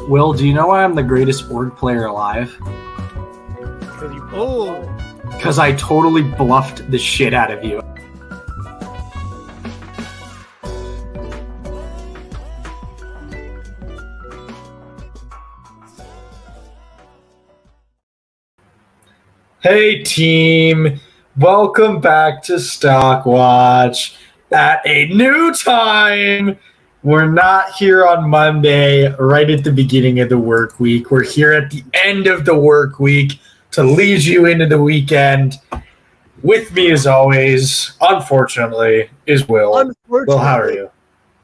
Will, do you know why I'm the greatest org player alive? Because I totally bluffed the shit out of you. Hey team, welcome back to StockWatch at a new time. We're not here on Monday, right at the beginning of the work week. We're here at the end of the work week to lead you into the weekend. With me, as always, unfortunately, is Will. Will, how are you?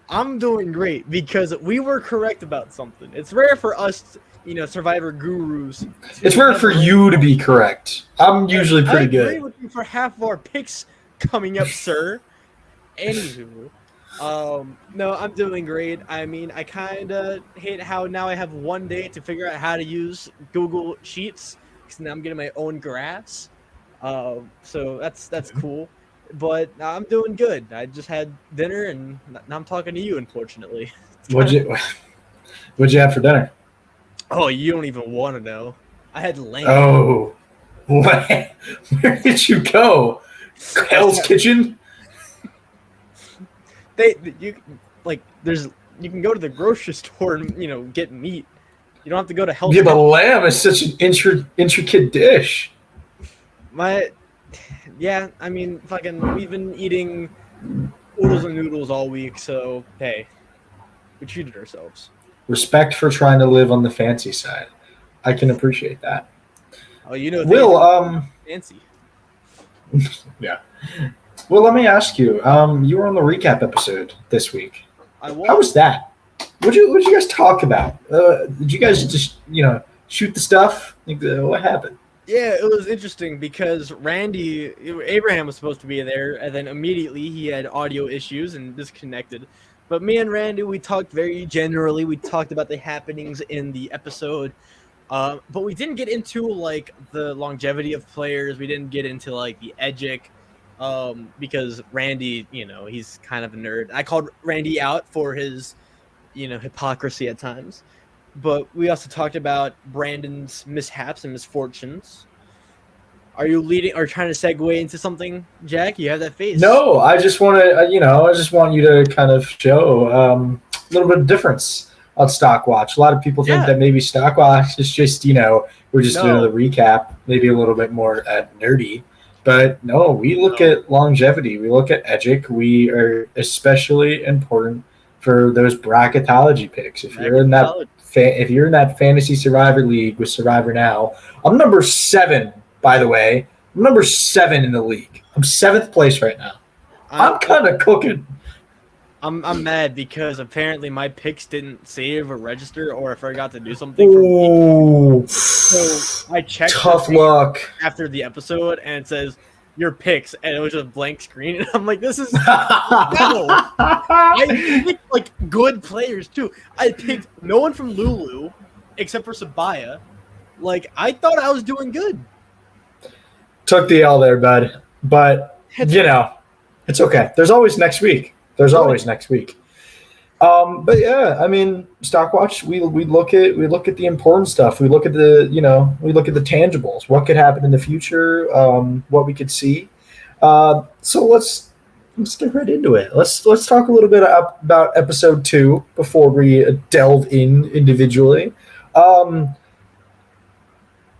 I'm doing great because we were correct about something. It's rare for us, Survivor gurus. It's rare for you to be correct. I'm usually pretty good. I agree with you for half of our picks coming up, sir. Anywho. No, I'm doing great. I mean, I kind of hate how now I have one day to figure out how to use Google Sheets because now I'm getting my own graphs. So that's cool. But I'm doing good. I just had dinner and now I'm talking to you, unfortunately. What'd you have for dinner? Oh, you don't even want to know. I had lamb. Oh, where did you go? Hell's Kitchen? You can go to the grocery store and get meat. You don't have to go to Hell's Yeah, Kitchen. but lamb is such an intricate dish. I mean, we've been eating oodles and noodles all week, so hey, we treated ourselves. Respect for trying to live on the fancy side. I can appreciate that. Oh, Will, fancy. Yeah. Well, let me ask you. You were on the recap episode this week. I was. How was that? What'd you guys talk about? Did you guys just shoot the stuff? What happened? Yeah, it was interesting because Abraham was supposed to be there, and then immediately he had audio issues and disconnected. But me and Randy, we talked very generally. We talked about the happenings in the episode, but we didn't get into the longevity of players. We didn't get into the Edgic. Because Randy, he's kind of a nerd. I called Randy out for his, hypocrisy at times. But we also talked about Brandon's mishaps and misfortunes. Are you leading or trying to segue into something, Jack? You have that face. No, I just want to, I just want you to kind of show a little bit of difference on StockWatch. A lot of people think that maybe StockWatch is just, we're just doing the recap, maybe a little bit more nerdy. But no, we look at longevity. We look at Edgic. We are especially important for those bracketology picks. If you're in that fantasy Survivor league with Survivor Now, I'm number 7. By the way, I'm number 7 in the league. I'm 7th place right now. I'm kind of cooking. I'm mad because apparently my picks didn't save or register, or I forgot to do something. Ooh. So I checked. Tough luck. After the episode, and it says your picks, and it was just a blank screen, and I'm like, this is no. I picked good players too. I picked no one from Lulu, except for Sabaya. I thought I was doing good. Took the L there, bud. But it's okay. There's always next week. But yeah, I mean, StockWatch, we look at the important stuff. We look at the tangibles. What could happen in the future? What we could see. So let's get right into it. Let's talk a little bit about episode 2 before we delve in individually. One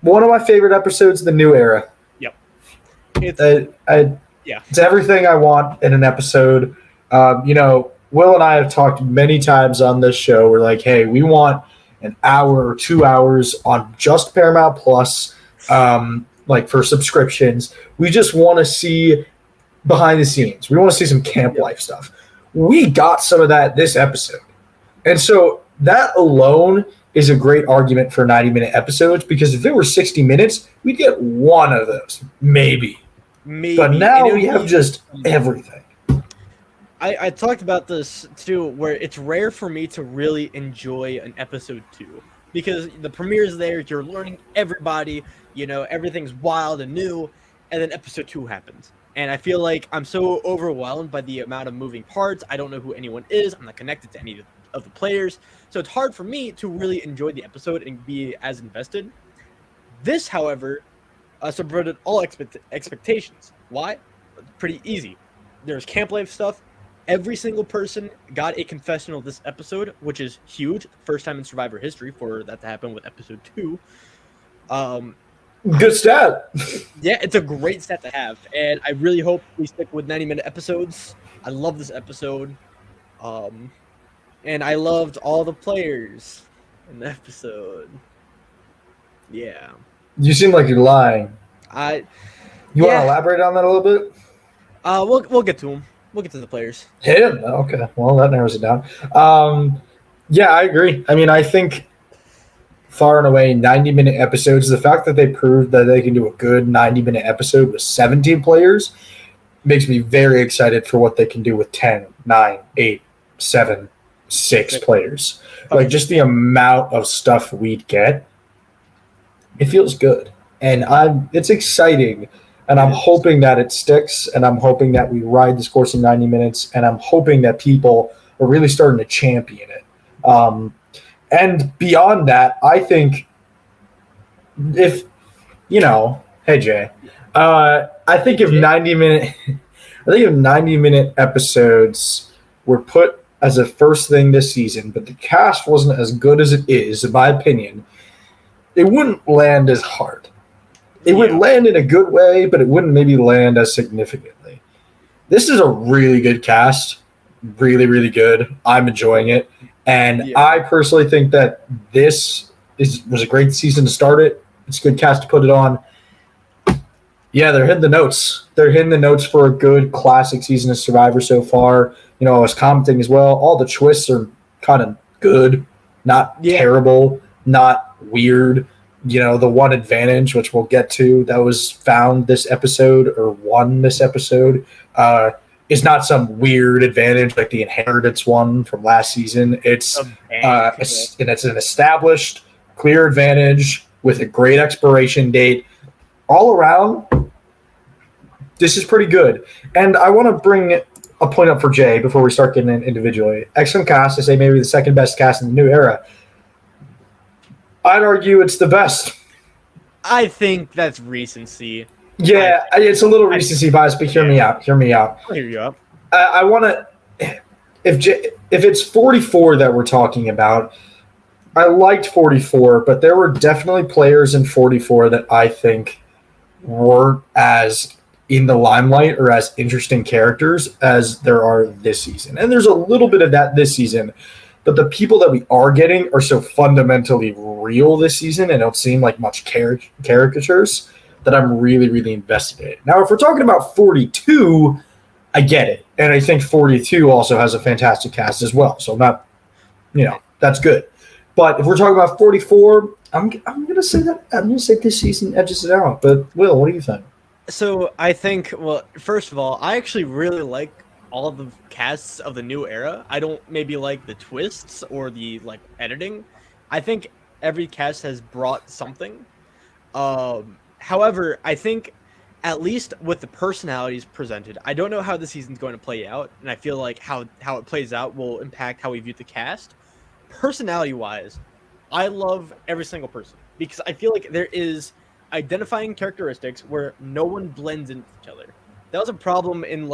of my favorite episodes, the New Era. Yep. It's everything I want in an episode. Will and I have talked many times on this show. We're like, hey, we want an hour or 2 hours on just Paramount Plus, for subscriptions. We just want to see behind the scenes. We want to see some camp life stuff. We got some of that this episode. And so that alone is a great argument for 90-minute episodes, because if it were 60 minutes, we'd get one of those, maybe. But now we have just everything. I talked about this too, where it's rare for me to really enjoy an episode 2. because the premiere is there. You're learning everybody. Everything's wild and new, and then episode 2 happens. And I feel like I'm so overwhelmed by the amount of moving parts. I don't know who anyone is. I'm not connected to any of the players. So it's hard for me to really enjoy the episode and be as invested. This, however, subverted all expectations. Why? Pretty easy. There's camp life stuff. Every single person got a confessional this episode, which is huge. First time in Survivor history for that to happen with episode 2. Good stat. Yeah, it's a great stat to have, and I really hope we stick with 90-minute episodes. I love this episode, and I loved all the players in the episode. Yeah. You seem like you're lying. You want to elaborate on that a little bit? We'll get to them. We'll get to the players. Him? Okay. Well, that narrows it down. Yeah, I agree. I mean, I think far and away 90-minute episodes, the fact that they proved that they can do a good 90-minute episode with 17 players makes me very excited for what they can do with 10, 9, 8, 7, 6 players. Like, just the amount of stuff we'd get, it feels good. And it's exciting. And I'm hoping that it sticks, and I'm hoping that we ride this course in 90 minutes, and I'm hoping that people are really starting to champion it. And beyond that, I think if, hey Jay, I think if 90-minute episodes were put as a first thing this season, but the cast wasn't as good as it is, in my opinion, it wouldn't land as hard. It would land in a good way, but it wouldn't maybe land as significantly. This is a really good cast. Really, really good. I'm enjoying it. And I personally think that this was a great season to start it. It's a good cast to put it on. Yeah, they're hitting the notes. They're hitting the notes for a good classic season of Survivor so far. I was commenting as well. All the twists are kind of good, not terrible, not weird. The one advantage, which we'll get to, that was found this episode or won this episode, is not some weird advantage like the inheritance one from last season. It's an established, clear advantage with a great expiration date. All around, this is pretty good. And I want to bring a point up for Jay before we start getting in individually. Excellent cast. I say maybe the second best cast in the new era. I'd argue it's the best. I think that's recency. Yeah, it's a little recency bias, but hear me out. I'll hear you up. I want to – if it's 44 that we're talking about, I liked 44, but there were definitely players in 44 that I think weren't as in the limelight or as interesting characters as there are this season. And there's a little bit of that this season. But the people that we are getting are so fundamentally real this season and don't seem like much caricatures that I'm really, really invested in. Now, if we're talking about 42, I get it. And I think 42 also has a fantastic cast as well. So I'm not, that's good. But if we're talking about 44, I'm going to say that. I'm going to say this season edges it out. But, Will, what do you think? So I think, well, first of all, I actually really like all of the casts of the new era. I don't maybe like the twists or the editing. I think every cast has brought something. However, I think at least with the personalities presented, I don't know how the season's going to play out, and I feel like how it plays out will impact how we view the cast. Personality-wise, I love every single person because I feel like there is identifying characteristics where no one blends into each other. That was a problem in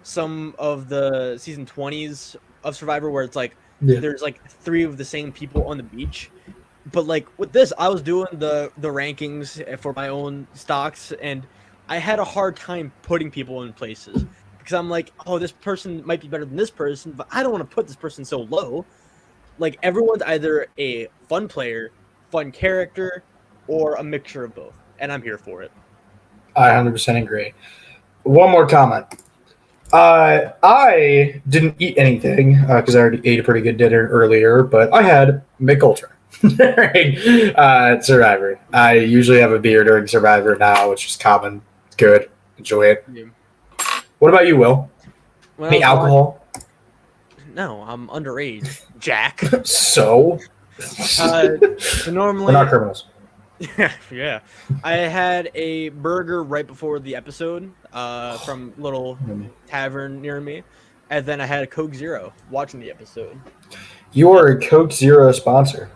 some of the season 20s of Survivor where it's there's 3 of the same people on the beach. But with this, I was doing the rankings for my own stocks, and I had a hard time putting people in places because I'm oh, this person might be better than this person, but I don't want to put this person so low. Everyone's either a fun player, fun character, or a mixture of both, and I'm here for it. I 100% agree. One more comment. I didn't eat anything because I already ate a pretty good dinner earlier, but I had Mick Ultra during Survivor. I usually have a beer during Survivor now, which is common. It's good. Enjoy it. Yeah. What about you, Will? Any alcohol? No, I'm underage, Jack. So? So normally, we're not criminals. Yeah. I had a burger right before the episode from little tavern near me, and then I had a Coke Zero watching the episode. You are a Coke Zero sponsor.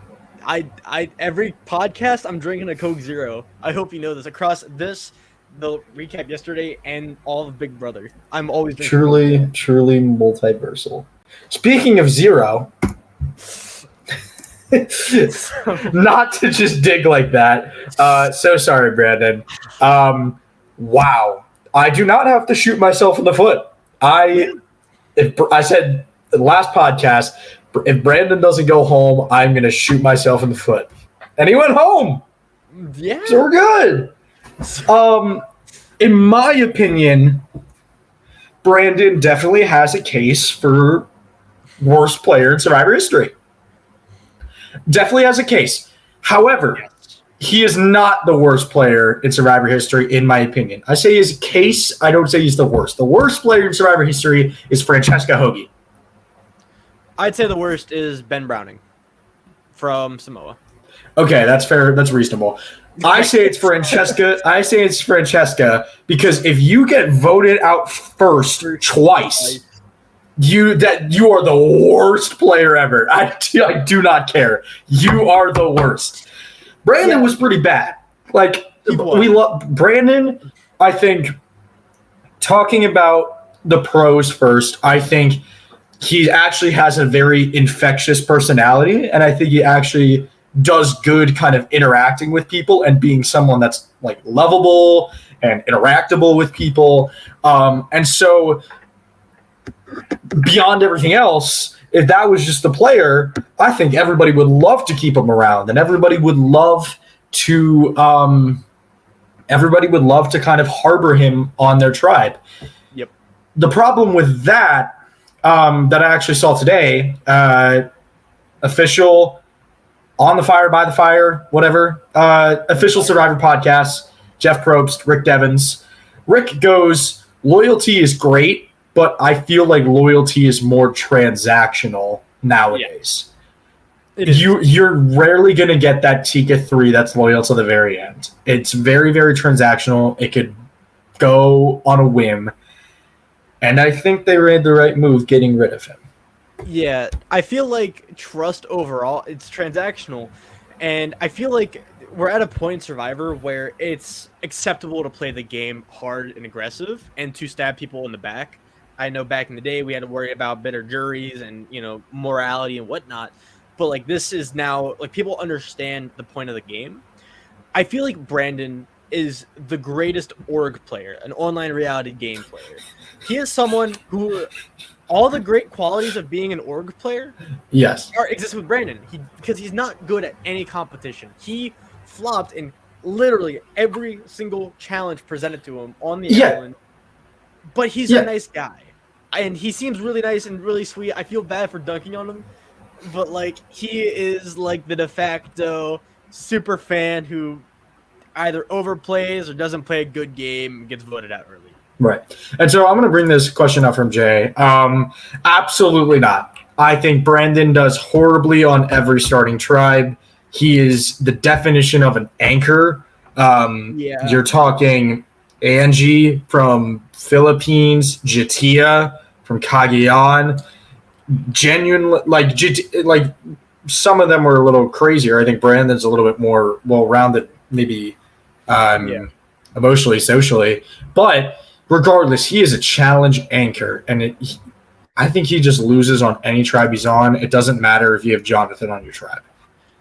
I every podcast I'm drinking a Coke Zero. I hope you know this. Across this, the recap yesterday, and all of Big Brother. I'm always drinking truly multiversal. Speaking of zero, not to just dig like that. So sorry, Brandon. Wow. I do not have to shoot myself in the foot. I said in the last podcast, if Brandon doesn't go home, I'm going to shoot myself in the foot. And he went home. Yeah. So we're good. In my opinion, Brandon definitely has a case for worst player in Survivor history. Definitely has a case. However, he is not the worst player in Survivor history, in my opinion. I say his case. I don't say he's the worst. The worst player in Survivor history is Francesca Hoagie. I'd say the worst is Ben Browning from Samoa. Okay, that's fair. That's reasonable. I say it's Francesca. I say it's Francesca because if you get voted out first twice, you are the worst player ever. I do not care. You are the worst. Brandon was pretty bad. Like we love Brandon. I think talking about the pros first, I think he actually has a very infectious personality, and I think he actually does good kind of interacting with people and being someone that's like lovable and interactable with people. And so beyond everything else, if that was just the player, I think everybody would love to keep him around, and everybody would love to kind of harbor him on their tribe. Yep. The problem with that I actually saw today, official On the Fire, By the Fire, whatever, official Survivor podcast, Jeff Probst, Rick Devens. Rick goes, loyalty is great, but I feel like loyalty is more transactional nowadays. Yeah. You're rarely going to get that Tika 3 that's loyal to the very end. It's very, very transactional. It could go on a whim. And I think they made the right move getting rid of him. Yeah, I feel like trust overall, it's transactional. And I feel like we're at a point in Survivor where it's acceptable to play the game hard and aggressive and to stab people in the back. I know back in the day we had to worry about bitter juries and, morality and whatnot. But, like, this is now, like, people understand the point of the game. I feel like Brandon is the greatest org player, an online reality game player. He is someone who all the great qualities of being an org player exist with Brandon. Because he's not good at any competition. He flopped in literally every single challenge presented to him on the island. But he's a nice guy. And he seems really nice and really sweet. I feel bad for dunking on him. But, like, he is, like, the de facto super fan who either overplays or doesn't play a good game and gets voted out early. Right. And so I'm going to bring this question up from Jay. Absolutely not. I think Brandon does horribly on every starting tribe. He is the definition of an anchor. You're talking Angie from Philippines, Jatia from Cagayan. Genuinely, like some of them were a little crazier. I think Brandon's a little bit more well-rounded, maybe emotionally, socially. But regardless, he is a challenge anchor, and I think he just loses on any tribe he's on. It doesn't matter if you have Jonathan on your tribe.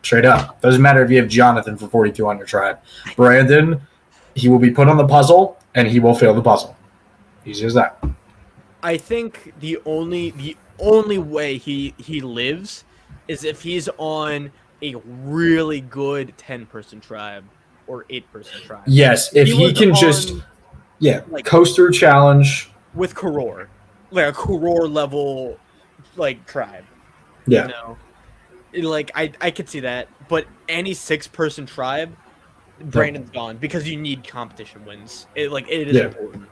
Straight up. Doesn't matter if you have Jonathan for 42 on your tribe. Brandon, he will be put on the puzzle, and he will fail the puzzle. Easy as that. I think the only way he lives is if he's on a really good 10-person tribe or 8-person tribe. Yes, if he can just coast through challenge with Karor, like a Karor level tribe. Yeah. I could see that, but any 6-person tribe, Brandon's gone because you need competition wins. It is important.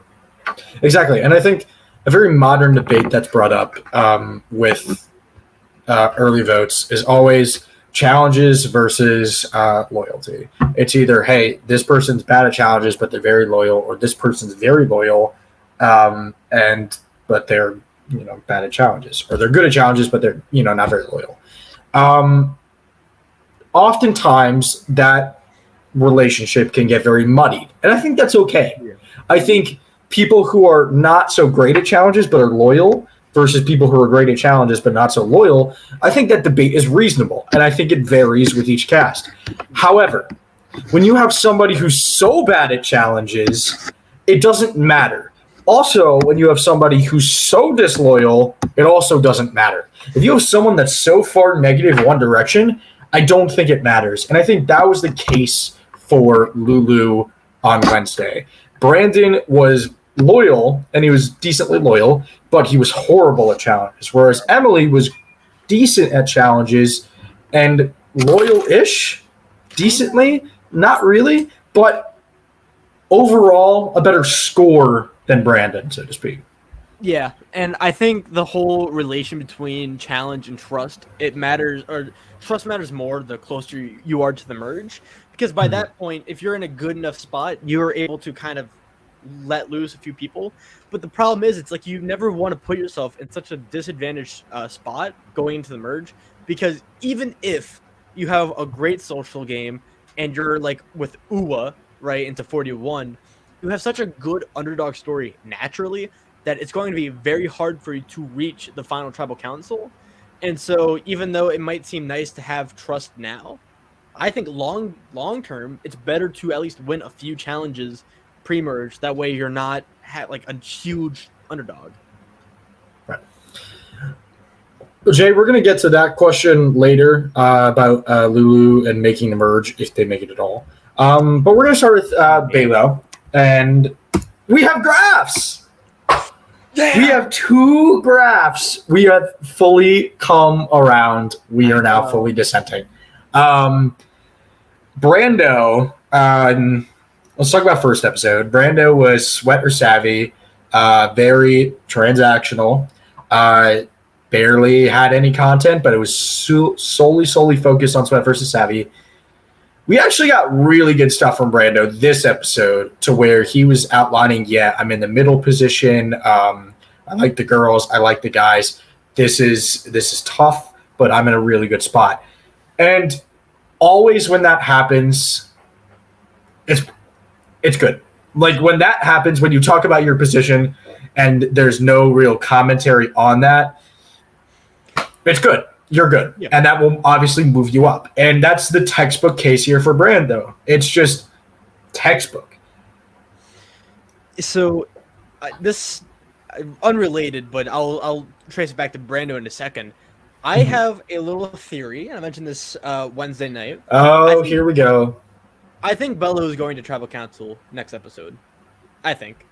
Exactly, and I think a very modern debate that's brought up with early votes is always challenges versus loyalty. It's either, hey, this person's bad at challenges, but they're very loyal, or this person's very loyal, but they're bad at challenges, or they're good at challenges, but they're not very loyal. Oftentimes that relationship can get very muddied, and I think that's okay. Yeah. I think people who are not so great at challenges but are loyal versus people who are great at challenges but not so loyal, I think that debate is reasonable, and I think it varies with each cast. However, when you have somebody who's so bad at challenges, it doesn't matter. Also, when you have somebody who's so disloyal, it also doesn't matter. If you have someone that's so far negative one direction, I don't think it matters. And I think that was the case for Lulu on Wednesday. Brandon was loyal, and he was decently loyal, but he was horrible at challenges, whereas Emily was decent at challenges and loyal-ish, decently, not really, but overall a better score than Brandon, so to speak. Yeah, and I think the whole relation between challenge and trust, it matters, or trust matters more the closer you are to the merge, because by that point, if you're in a good enough spot, you're able to kind of let loose a few people. But the problem is, it's like you never want to put yourself in such a disadvantaged spot going into the merge, because even if you have a great social game and you're like with Uwa right into 41, you have such a good underdog story naturally that it's going to be very hard for you to reach the final tribal council. And so even though it might seem nice to have trust now, I think long term it's better to at least win a few challenges pre-merge. That way you're not like a huge underdog. Right. Jay, we're going to get to that question later about Lulu and making the merge, if they make it at all. But we're going to start with Balo. And we have graphs. Yeah. We have 2 graphs. We have fully come around. We are now fully dissenting. Brando, let's talk about first episode. Brando was sweat or savvy, very transactional, barely had any content, but it was solely focused on sweat versus savvy. We actually got really good stuff from Brando this episode, to where he was outlining, I'm in the middle position. I like the girls. I like the guys. This is tough, but I'm in a really good spot. And always when that happens, it's good. Like when that happens, when you talk about your position and there's no real commentary on that, it's good. You're good. Yeah. And that will obviously move you up. And that's the textbook case here for Brando. It's just textbook. So this unrelated, but I'll trace it back to Brando in a second. I have a little theory, and I mentioned this Wednesday night. Oh, here we go. I think Bello is going to tribal council next episode. I think.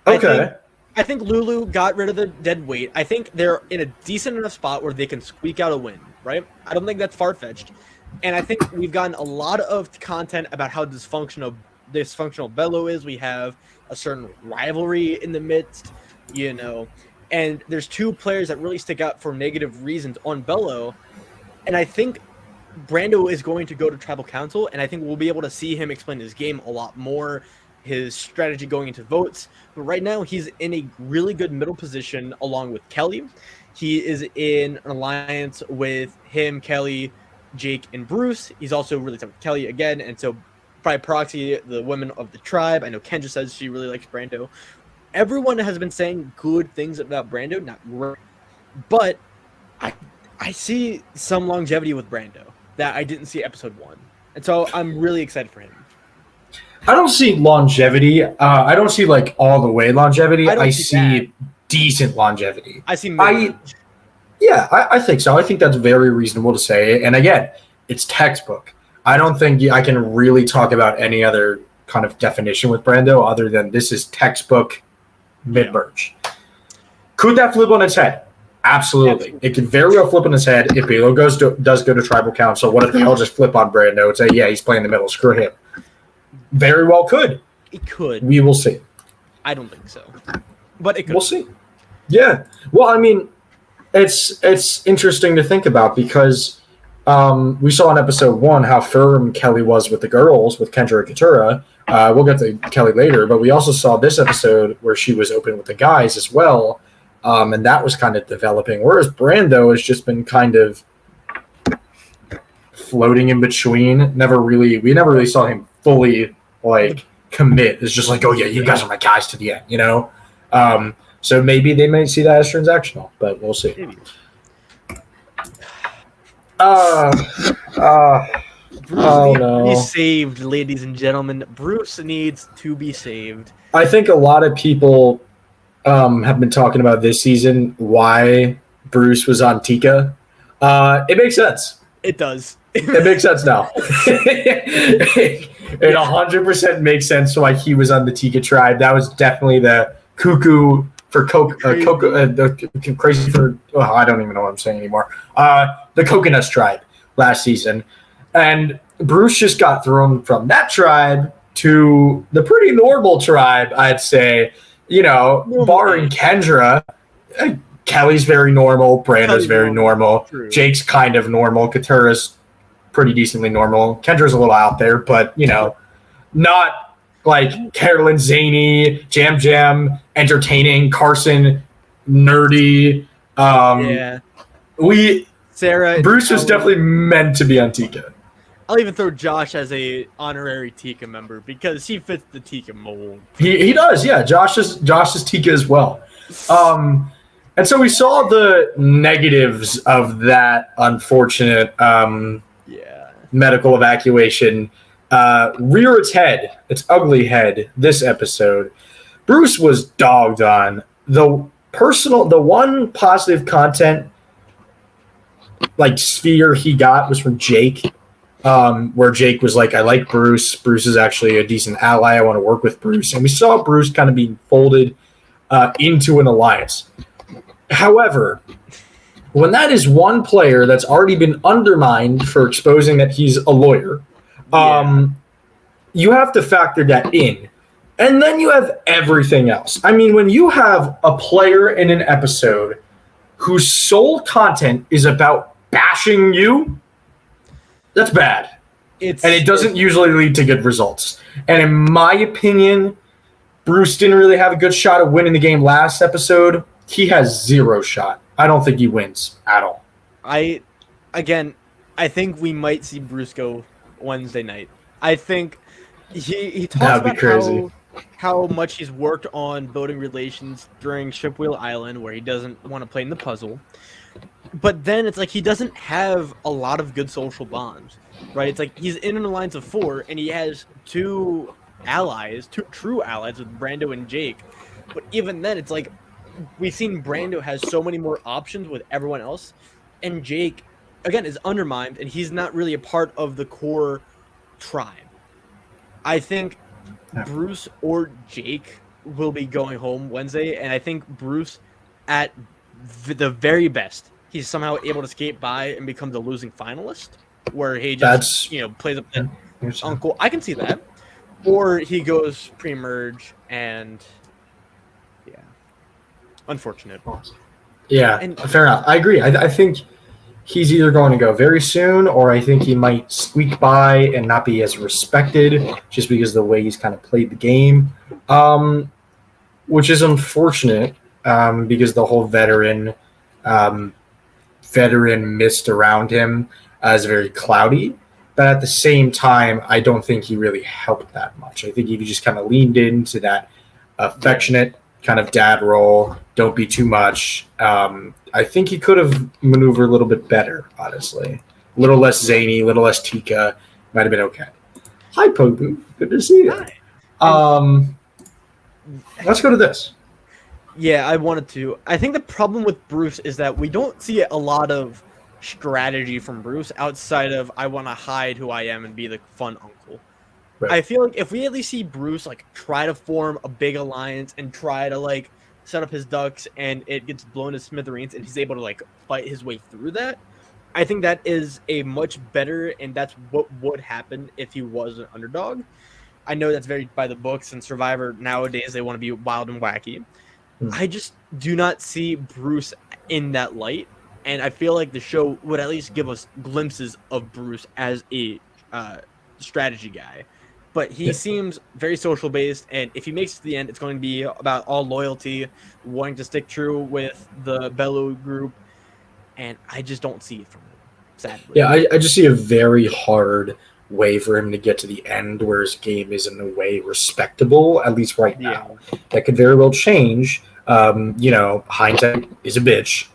Okay. I think Lulu got rid of the dead weight. I think they're in a decent enough spot where they can squeak out a win, right? I don't think that's far-fetched. And I think we've gotten a lot of content about how dysfunctional Bello is. We have a certain rivalry in the midst, and there's 2 players that really stick out for negative reasons on Bello. And I think Brando is going to go to tribal council, and I think we'll be able to see him explain his game a lot more, his strategy going into votes. But right now he's in a really good middle position along with Kelly. He is in an alliance with him, Kelly, Jake, and Bruce. He's also really tough with Kelly again, and so by proxy, the women of the tribe. I know Kendra says she really likes Brando. Everyone has been saying good things about Brando, not great, but I see some longevity with Brando that I didn't see episode 1, and so I'm really excited for him. I don't see longevity. I don't see like all the way longevity. I see decent longevity. I see mid-range. I think so. I think that's very reasonable to say. And again, it's textbook. I don't think I can really talk about any other kind of definition with Brando other than this is textbook mid-merge. Could that flip on its head? Absolutely. It could very well flip on its head if Balo does go to tribal council. What if they all just flip on Brando and say, he's playing the middle, screw him? Very well could. It could. We will see. I don't think so. But it could. We'll see. Yeah. Well, I mean, it's interesting to think about because we saw in episode 1 how firm Kelly was with the girls, with Kendra and Katura. We'll get to Kelly later, but we also saw this episode where she was open with the guys as well, and that was kind of developing. Whereas Brando has just been kind of floating in between. We never really saw him fully like commit. It's just like, oh yeah, you guys are my guys to the end, you know. So maybe they may see that as transactional, but we'll see. Bruce needs to be saved, ladies and gentlemen. Bruce needs to be saved. I think a lot of people have been talking about this season why Bruce was on Tika. It makes sense. It does. It makes sense now. It 100% makes sense why he was on the Tika tribe. That was definitely the cuckoo for crazy for I don't even know what I'm saying anymore. The coconuts tribe last season, and Bruce just got thrown from that tribe to the pretty normal tribe, I'd say. You know, barring Kendra, Kelly's very normal, Brando's very normal, True. Jake's kind of normal, Katura's pretty decently normal, Kendra's a little out there, but you know, not like Carolyn zany, Jam, entertaining, Carson nerdy. Sarah. Bruce was definitely meant to be on Tika. I'll even throw Josh as a honorary Tika member because he fits the Tika mold. He does, yeah. Josh is Tika as well. And so we saw the negatives of that unfortunate medical evacuation rear its head, its ugly head, this episode. Bruce was dogged on. The one positive content like sphere he got was from Jake, where Jake was like, I like Bruce. Bruce is actually a decent ally. I want to work with Bruce. And we saw Bruce kind of being folded into an alliance. However, when that is one player that's already been undermined for exposing that he's a lawyer, you have to factor that in. And then you have everything else. I mean, when you have a player in an episode whose sole content is about bashing you, that's bad. And it doesn't usually lead to good results. And in my opinion, Bruce didn't really have a good shot at winning the game last episode. He has zero shot. I don't think he wins at all. I think we might see Bruce go Wednesday night. I think he talks about how much he's worked on building relations during Shipwheel Island, where he doesn't want to play in the puzzle. But then it's like he doesn't have a lot of good social bonds, right? It's like he's in an alliance of 4, and he has 2 true allies with Brando and Jake. But even then, it's like we've seen Brando has so many more options with everyone else, and Jake, again, is undermined, and he's not really a part of the core tribe. I think Bruce or Jake will be going home Wednesday, and I think Bruce, at the very best, he's somehow able to skate by and becomes a losing finalist, where he just plays up his uncle. I can see that. Or he goes pre-merge and unfortunate. Yeah, and fair enough. I agree. I think he's either going to go very soon, or I think he might squeak by and not be as respected just because of the way he's kind of played the game, which is unfortunate because the whole veteran mist around him is very cloudy. But at the same time, I don't think he really helped that much. I think he just kind of leaned into that affectionate kind of dad role. Don't be too much. I think he could have maneuvered a little bit better, honestly. A little less zany, a little less Tika. Might have been okay. Hi, Pobu. Good to see you. Hi. Let's go to this. Yeah, I wanted to. I think the problem with Bruce is that we don't see a lot of strategy from Bruce outside of I want to hide who I am and be the fun uncle. Right. I feel like if we at least see Bruce like try to form a big alliance and try to like set up his ducks and it gets blown to smithereens and he's able to like fight his way through that, I think that is a much better, and that's what would happen if he was an underdog. I know that's very by the books, and Survivor nowadays they want to be wild and wacky. I just do not see Bruce in that light, and I feel like the show would at least give us glimpses of Bruce as a strategy guy. But he seems very social based, and if he makes it to the end, it's going to be about all loyalty, wanting to stick true with the Bellew group, and I just don't see it from him, sadly. Yeah, I just see a very hard way for him to get to the end where his game is in a way respectable, at least right now. That could very well change. Hindsight is a bitch,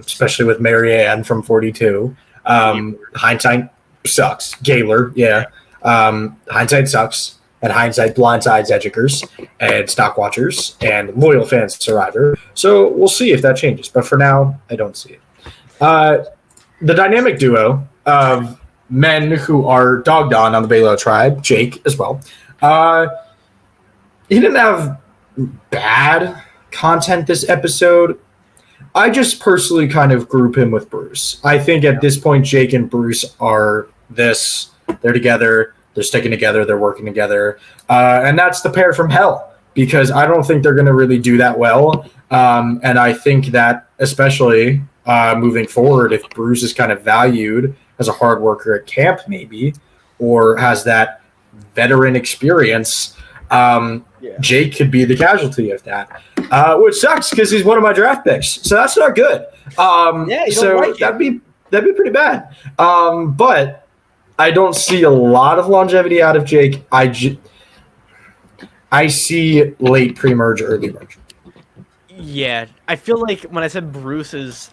especially with Marianne from 42. Hindsight sucks. Gaylor, yeah. Hindsight sucks, and hindsight blindsides edgers and stock watchers and loyal fans of Survivor. So we'll see if that changes. But for now, I don't see it. The dynamic duo of men who are dogged on the Belo tribe, Jake as well. He didn't have bad content this episode. I just personally kind of group him with Bruce. I think at this point, Jake and Bruce are this. They're together. They're sticking together. They're working together. And that's the pair from hell, because I don't think they're going to really do that well. And I think that especially moving forward, if Bruce is kind of valued as a hard worker at camp maybe, or has that veteran experience, Jake could be the casualty of that, which sucks because he's one of my draft picks. So that's not good. That'd be pretty bad. But I don't see a lot of longevity out of Jake. I see late pre-merge, early merge. Yeah, I feel like when I said Bruce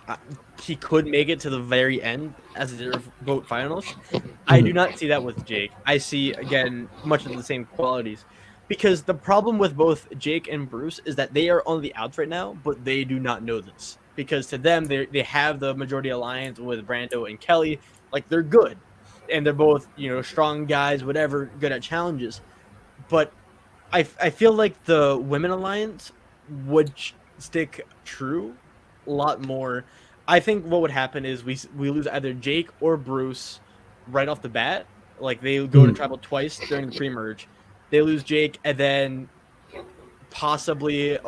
he could make it to the very end as their vote finals. I do not see that with Jake. I see, again, much of the same qualities. Because the problem with both Jake and Bruce is that they are on the outs right now, but they do not know this. Because to them, they have the majority alliance with Brando and Kelly. Like, they're good. And they're both, strong guys, whatever, good at challenges. But I feel like the women alliance would stick true a lot more. I think what would happen is we lose either Jake or Bruce right off the bat. Like, they go to tribal twice during the pre-merge. They lose Jake, and then possibly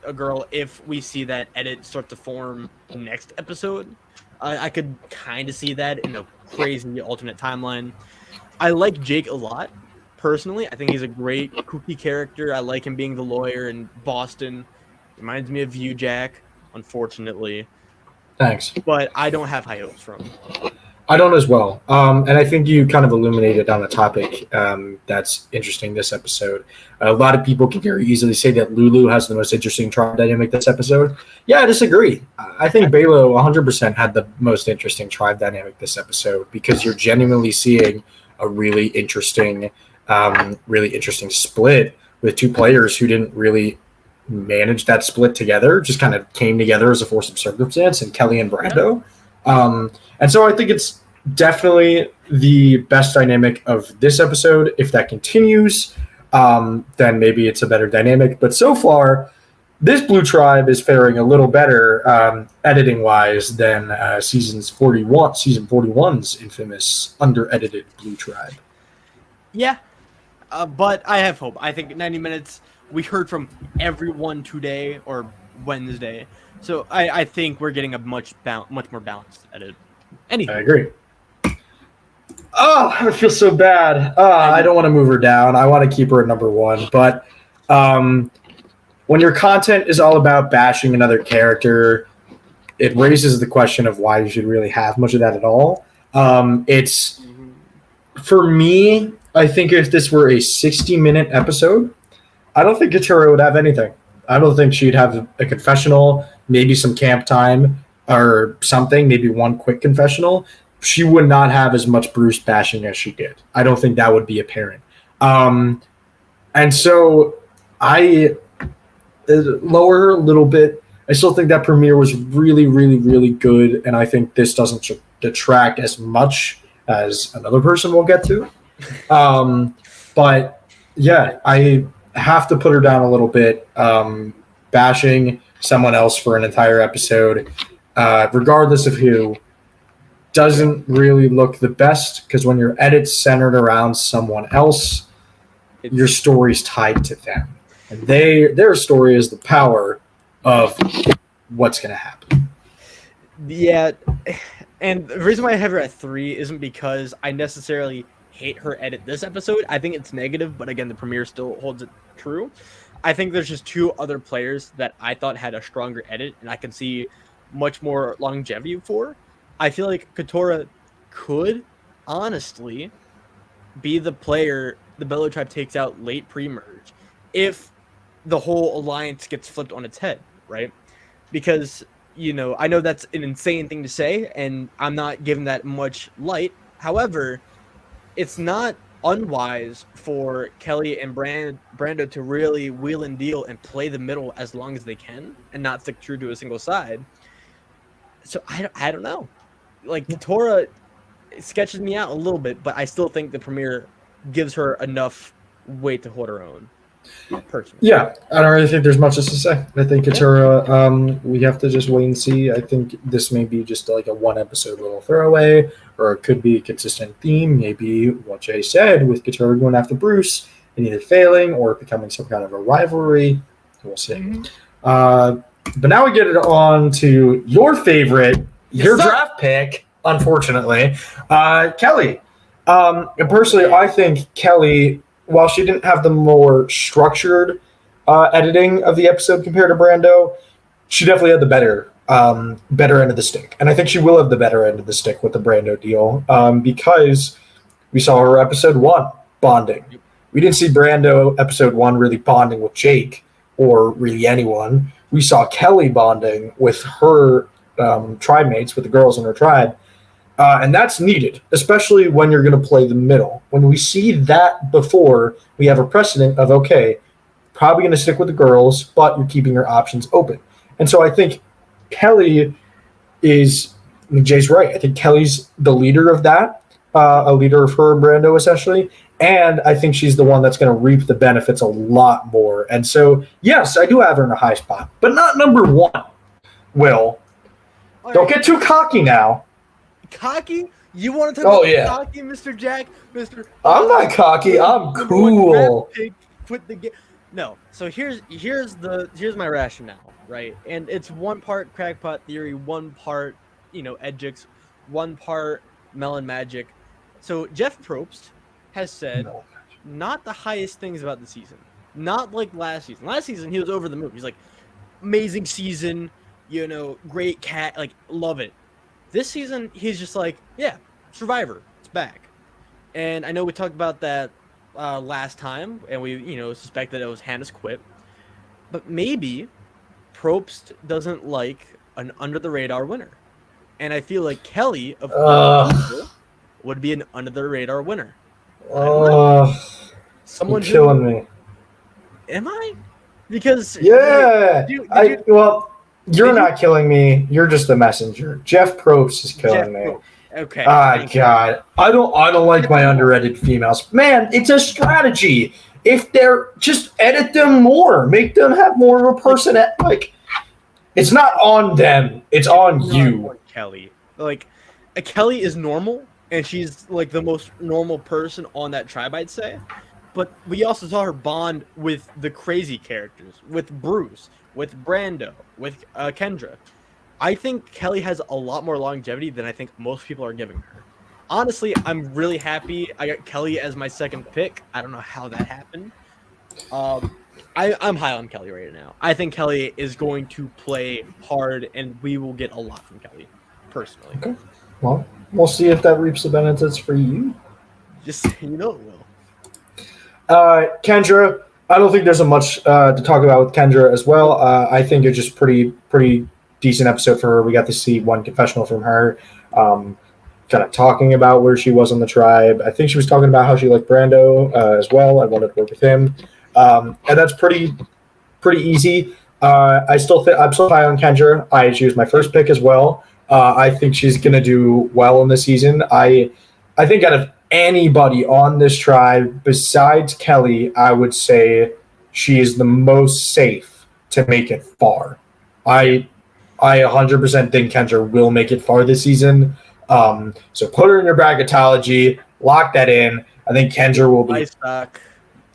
a girl if we see that edit start to form next episode. I could kind of see that in a crazy alternate timeline. I like Jake a lot, personally. I think he's a great kooky character. I like him being the lawyer in Boston. Reminds me of you, Jack, unfortunately. Thanks. But I don't have high hopes from him. I don't as well. And I think you kind of illuminated on a topic that's interesting this episode. A lot of people can very easily say that Lulu has the most interesting tribe dynamic this episode. Yeah, I disagree. I think Belo 100% had the most interesting tribe dynamic this episode, because you're genuinely seeing a really interesting split with two players who didn't really manage that split together, just kind of came together as a force of circumstance, and Kelly and Brando. And so I think it's definitely the best dynamic of this episode. If that continues, then maybe it's a better dynamic. But so far, this Blue Tribe is faring a little better editing-wise than season 41's infamous under-edited Blue Tribe. Yeah, but I have hope. I think 90 minutes, we heard from everyone today or Wednesday. So I think we're getting a much more balanced edit. Anyway. I agree. Oh, I feel so bad. I don't want to move her down. I want to keep her at number one. But when your content is all about bashing another character, it raises the question of why you should really have much of that at all. It's for me, I think if this were a 60-minute episode, I don't think Katura would have anything. I don't think she'd have a confessional, maybe some camp time or something, maybe one quick confessional. She would not have as much Bruce bashing as she did. I don't think that would be apparent. And so I lower her a little bit. I still think that premiere was really, really, really good, and I think this doesn't detract as much as another person we'll get to. But, yeah, I have to put her down a little bit. Bashing someone else for an entire episode, regardless of who, doesn't really look the best, because when your edit's centered around someone else, your story's tied to them. And their story is the power of what's going to happen. Yeah, and the reason why I have her at 3 isn't because I necessarily hate her edit this episode. I think it's negative, but again, the premiere still holds it true. I think there's just 2 other players that I thought had a stronger edit, and I can see much more longevity for. I feel like Katora could honestly be the player the Bello Tribe takes out late pre-merge if the whole alliance gets flipped on its head, right? Because, I know that's an insane thing to say, and I'm not giving that much light. However, it's not unwise for Kelly and Brando to really wheel and deal and play the middle as long as they can and not stick true to a single side. So I don't know. Like, Katora sketches me out a little bit, but I still think the premiere gives her enough weight to hold her own. Personally. Yeah, I don't really think there's much else to say. I think Katura, we have to just wait and see. I think this may be just like a 1-episode little throwaway, or it could be a consistent theme. Maybe what Jay said with Katura going after Bruce and either failing or becoming some kind of a rivalry. We'll see. Mm-hmm. But now we get it on to your favorite, your draft pick, unfortunately, Kelly. And personally, I think Kelly, while she didn't have the more structured editing of the episode compared to Brando, she definitely had the better end of the stick. And I think she will have the better end of the stick with the Brando deal because we saw her episode 1 bonding. We didn't see Brando episode 1 really bonding with Jake or really anyone. We saw Kelly bonding with her tribe mates, with the girls in her tribe. And that's needed, especially when you're going to play the middle. When we see that before, we have a precedent of, okay, probably going to stick with the girls, but you're keeping your options open. And so I think Kelly Jay's right. I think Kelly's the leader of that, a leader of her and Brando, essentially. And I think she's the one that's going to reap the benefits a lot more. And so, yes, I do have her in a high spot, but not number 1, Will. All don't get too cocky now. Cocky? You want to talk about cocky, Mr. Jack? I'm not cocky. I'm cool. Quit the game. No. So here's my rationale, right? And it's 1 part crackpot theory, 1 part, edgix, 1 part melon magic. So Jeff Probst has said not the highest things about the season. Not like last season. Last season he was over the moon. He's like, amazing season, great cat, like love it. This season, he's just like, yeah, Survivor, it's back. And I know we talked about that last time, and we, suspect that it was Hannah's quit. But maybe Probst doesn't like an under-the-radar winner. And I feel like Kelly, of people, would be an under-the-radar winner. Someone you're killing me. Am I? Because... Yeah! You're not killing me. You're just the messenger. Jeff Probst is killing me. Okay. God. I don't like my underrated females. Man, it's a strategy. If they're just edit them more, make them have more of a person. It's not on them. It's on you. Kelly. Kelly is normal, and she's like the most normal person on that tribe, I'd say. But we also saw her bond with the crazy characters, with Bruce, with Brando, with Kendra. I think Kelly has a lot more longevity than I think most people are giving her. Honestly, I'm really happy I got Kelly as my second pick. I don't know how that happened. I'm high on Kelly right now. I think Kelly is going to play hard, and we will get a lot from Kelly, personally. Okay. Well, we'll see if that reaps the benefits for you. Just so you know it will. Kendra, I don't think there's much to talk about with Kendra as well. I think it's just pretty decent episode for her. We got to see 1 confessional from her, kind of talking about where she was on the tribe. I think she was talking about how she liked Brando as well. I wanted to work with him, and that's pretty easy. I'm still high on Kendra. She was my first pick as well. I think she's gonna do well in the season. I think out of anybody on this tribe besides Kelly, I would say she is the most safe to make it far. I 100% think Kendra will make it far this season. So put her in your bracketology, lock that in. I think Kendra will be... Buy stock.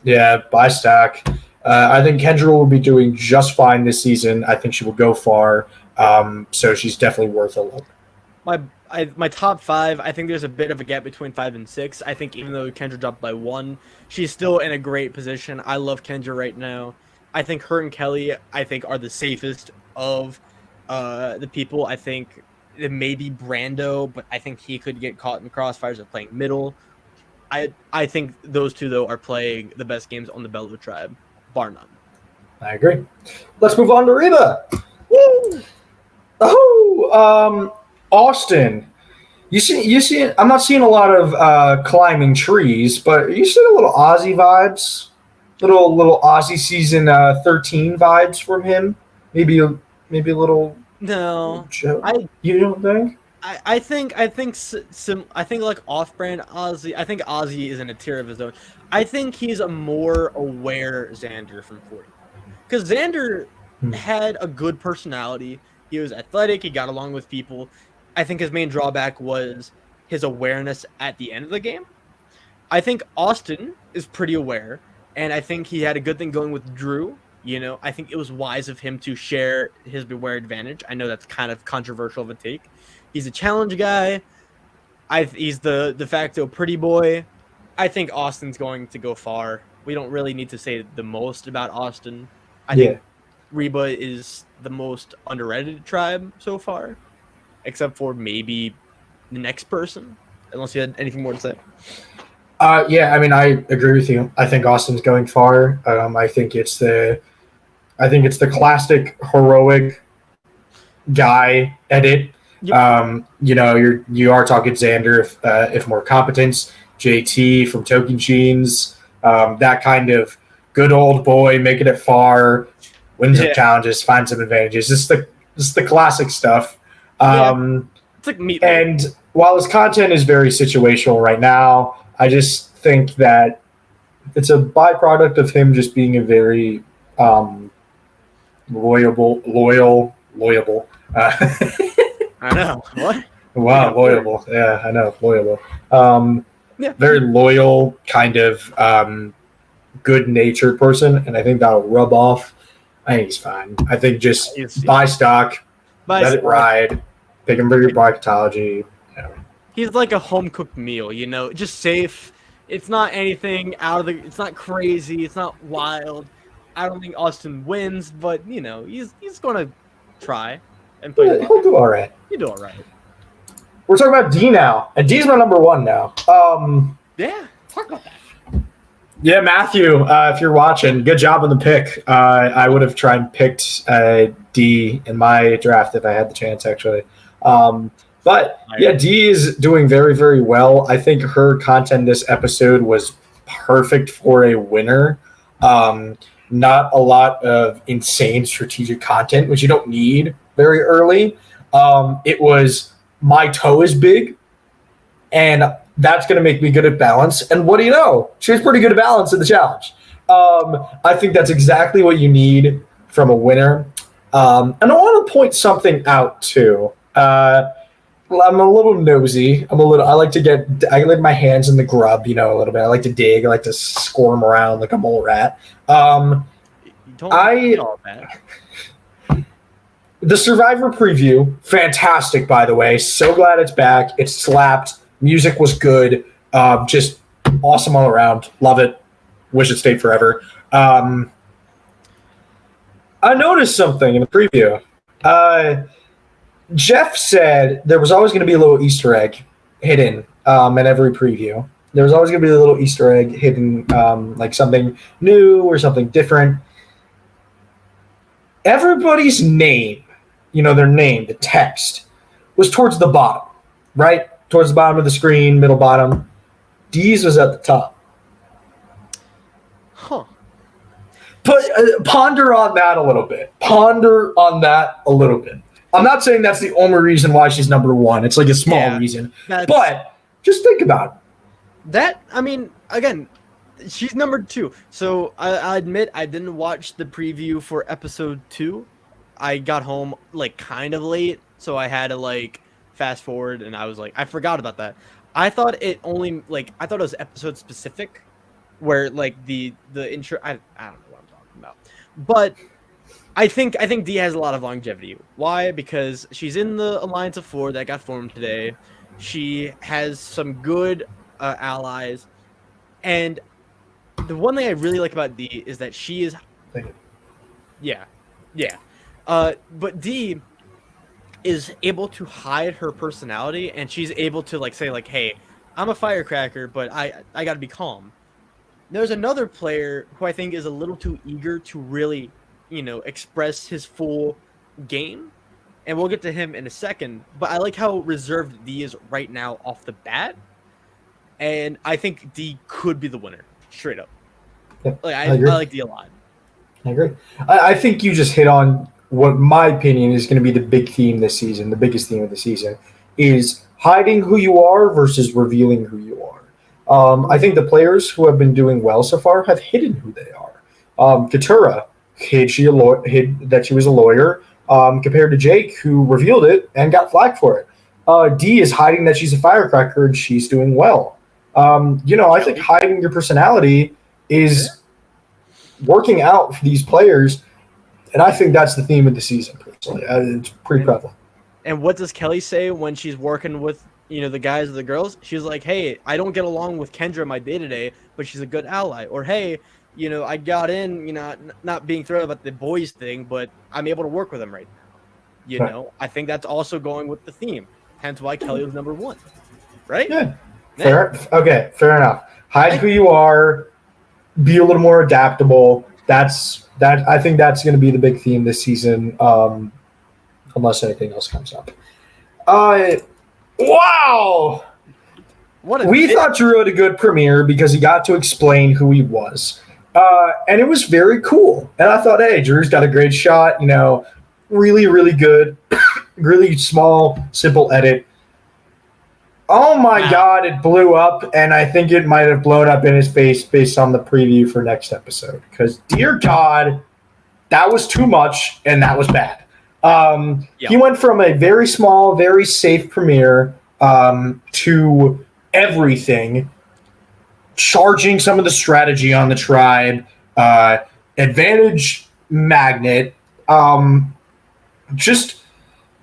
Yeah, buy stock. I think Kendra will be doing just fine this season. I think she will go far. So she's definitely worth a look. My top 5, I think there's a bit of a gap between 5 and 6. I think even though Kendra dropped by 1, she's still in a great position. I love Kendra right now. I think her and Kelly, I think, are the safest of the people. I think it may be Brando, but I think he could get caught in the crossfires of playing middle. I think those two, though, are playing the best games on the Bellevue tribe, bar none. I agree. Let's move on to Reba. Woo! Oh, Austin. You see. I'm not seeing a lot of climbing trees, but you see a little Aussie vibes, little Aussie season 13 vibes from him. Maybe a little. No, you don't think? I think like off-brand Ozzy. I think Ozzy is in a tier of his own. I think he's a more aware Xander from 40, because Xander had a good personality. He was athletic. He got along with people. I think his main drawback was his awareness at the end of the game. I think Austin is pretty aware, and I think he had a good thing going with Drew. I think it was wise of him to share his beware advantage. I know that's kind of controversial of a take. He's a challenge guy. He's the de facto pretty boy. I think Austin's going to go far. We don't really need to say the most about Austin. I think Reba is the most underrated tribe so far, except for maybe the next person, unless you had anything more to say. Yeah, I mean, I agree with you. I think Austin's going far. I think it's the classic heroic guy edit. Yep. You are talking Xander if more competence, JT from Token Jeans, that kind of good old boy making it far, wins some challenges, finds some advantages. This is the classic stuff. It's like meat. And while his content is very situational right now, I just think that it's a byproduct of him just being a very loyal. I know. What? Wow, loyal. Yeah, I know. Loyal. Very loyal, kind of good-natured person, and I think that'll rub off. I think he's fine. I think just buy stock, let it ride, pick him for your bracketology. He's like a home-cooked meal, just safe. It's not anything it's not crazy. It's not wild. I don't think Austin wins, but he's going to try and play. He'll do all right. He'll do all right. We're talking about D now, and D's my number 1 now. Yeah, talk about that. Yeah, Matthew, if you're watching, good job on the pick. I would have tried and picked D in my draft if I had the chance, actually. But yeah, D is doing very, very well. I think her content this episode was perfect for a winner. Not a lot of insane strategic content, which you don't need very early. It was my toe is big, and that's going to make me good at balance. And what do you know? She was pretty good at balance in the challenge. I think that's exactly what you need from a winner. And I want to point something out too. I'm a little nosy. I like my hands in the grub, a little bit. I like to dig. I like to squirm around like a mole rat. The Survivor preview, fantastic, by the way. So glad it's back. It slapped. Music was good. Just awesome all around. Love it. Wish it stayed forever. I noticed something in the preview. Jeff said there was always going to be a little Easter egg hidden in every preview. There was always going to be a little Easter egg hidden, like something new or something different. Everybody's name, their name, the text, was towards the bottom, right? Towards the bottom of the screen, middle bottom. D's was at the top. Huh. Ponder on that a little bit. I'm not saying that's the only reason why she's number 1. It's like a small reason. But just think about it. Again, she's number 2. So I admit I didn't watch the preview for episode 2. I got home kind of late, so I had to fast forward, and I was I forgot about that. I thought it only I thought it was episode specific, where the intro. I don't know what I'm talking about, but I think D has a lot of longevity. Why? Because she's in the Alliance of Four that got formed today. She has some good allies, and the one thing I really like about D is that she is, yeah, yeah. But D is able to hide her personality, and she's able to like say like, "Hey, I'm a firecracker, but I got to be calm." There's another player who I think is a little too eager to really, express his full game, and we'll get to him in a second. But I like how reserved D is right now off the bat, and I think D could be the winner, straight up. Yeah, Like I agree. I like D a lot. I agree. I think you just hit on what my opinion is going to be the big theme this season, the biggest theme of the season, is hiding who you are versus revealing who you are. I think the players who have been doing well so far have hidden who they are. Katura hid that she was a lawyer, compared to Jake, who revealed it and got flack for it. D is hiding that she's a firecracker and she's doing well. I think hiding your personality is working out for these players, and I think that's the theme of the season. Personally, it's pretty prevalent. And what does Kelly say when she's working with the guys or the girls? She's like, "Hey, I don't get along with Kendra in my day to day, but she's a good ally." Or, "Hey, I got in, not being thrilled about the boys thing, but I'm able to work with them right now." I think that's also going with the theme. Hence why Kelly was number one, right? Yeah. Fair. Okay. Fair enough. Hide who you are. Be a little more adaptable. I think that's going to be the big theme this season, unless anything else comes up. Wow! We thought Drew had a good premiere because he got to explain who he was, and it was very cool. And I thought, hey, Drew's got a great shot. Really, really good, really small, simple edit. Oh my God, it blew up, and I think it might have blown up in his face based on the preview for next episode. Because, dear God, that was too much, and that was bad. He went from a very small, very safe premiere to everything, charging some of the strategy on the tribe, advantage magnet. Just,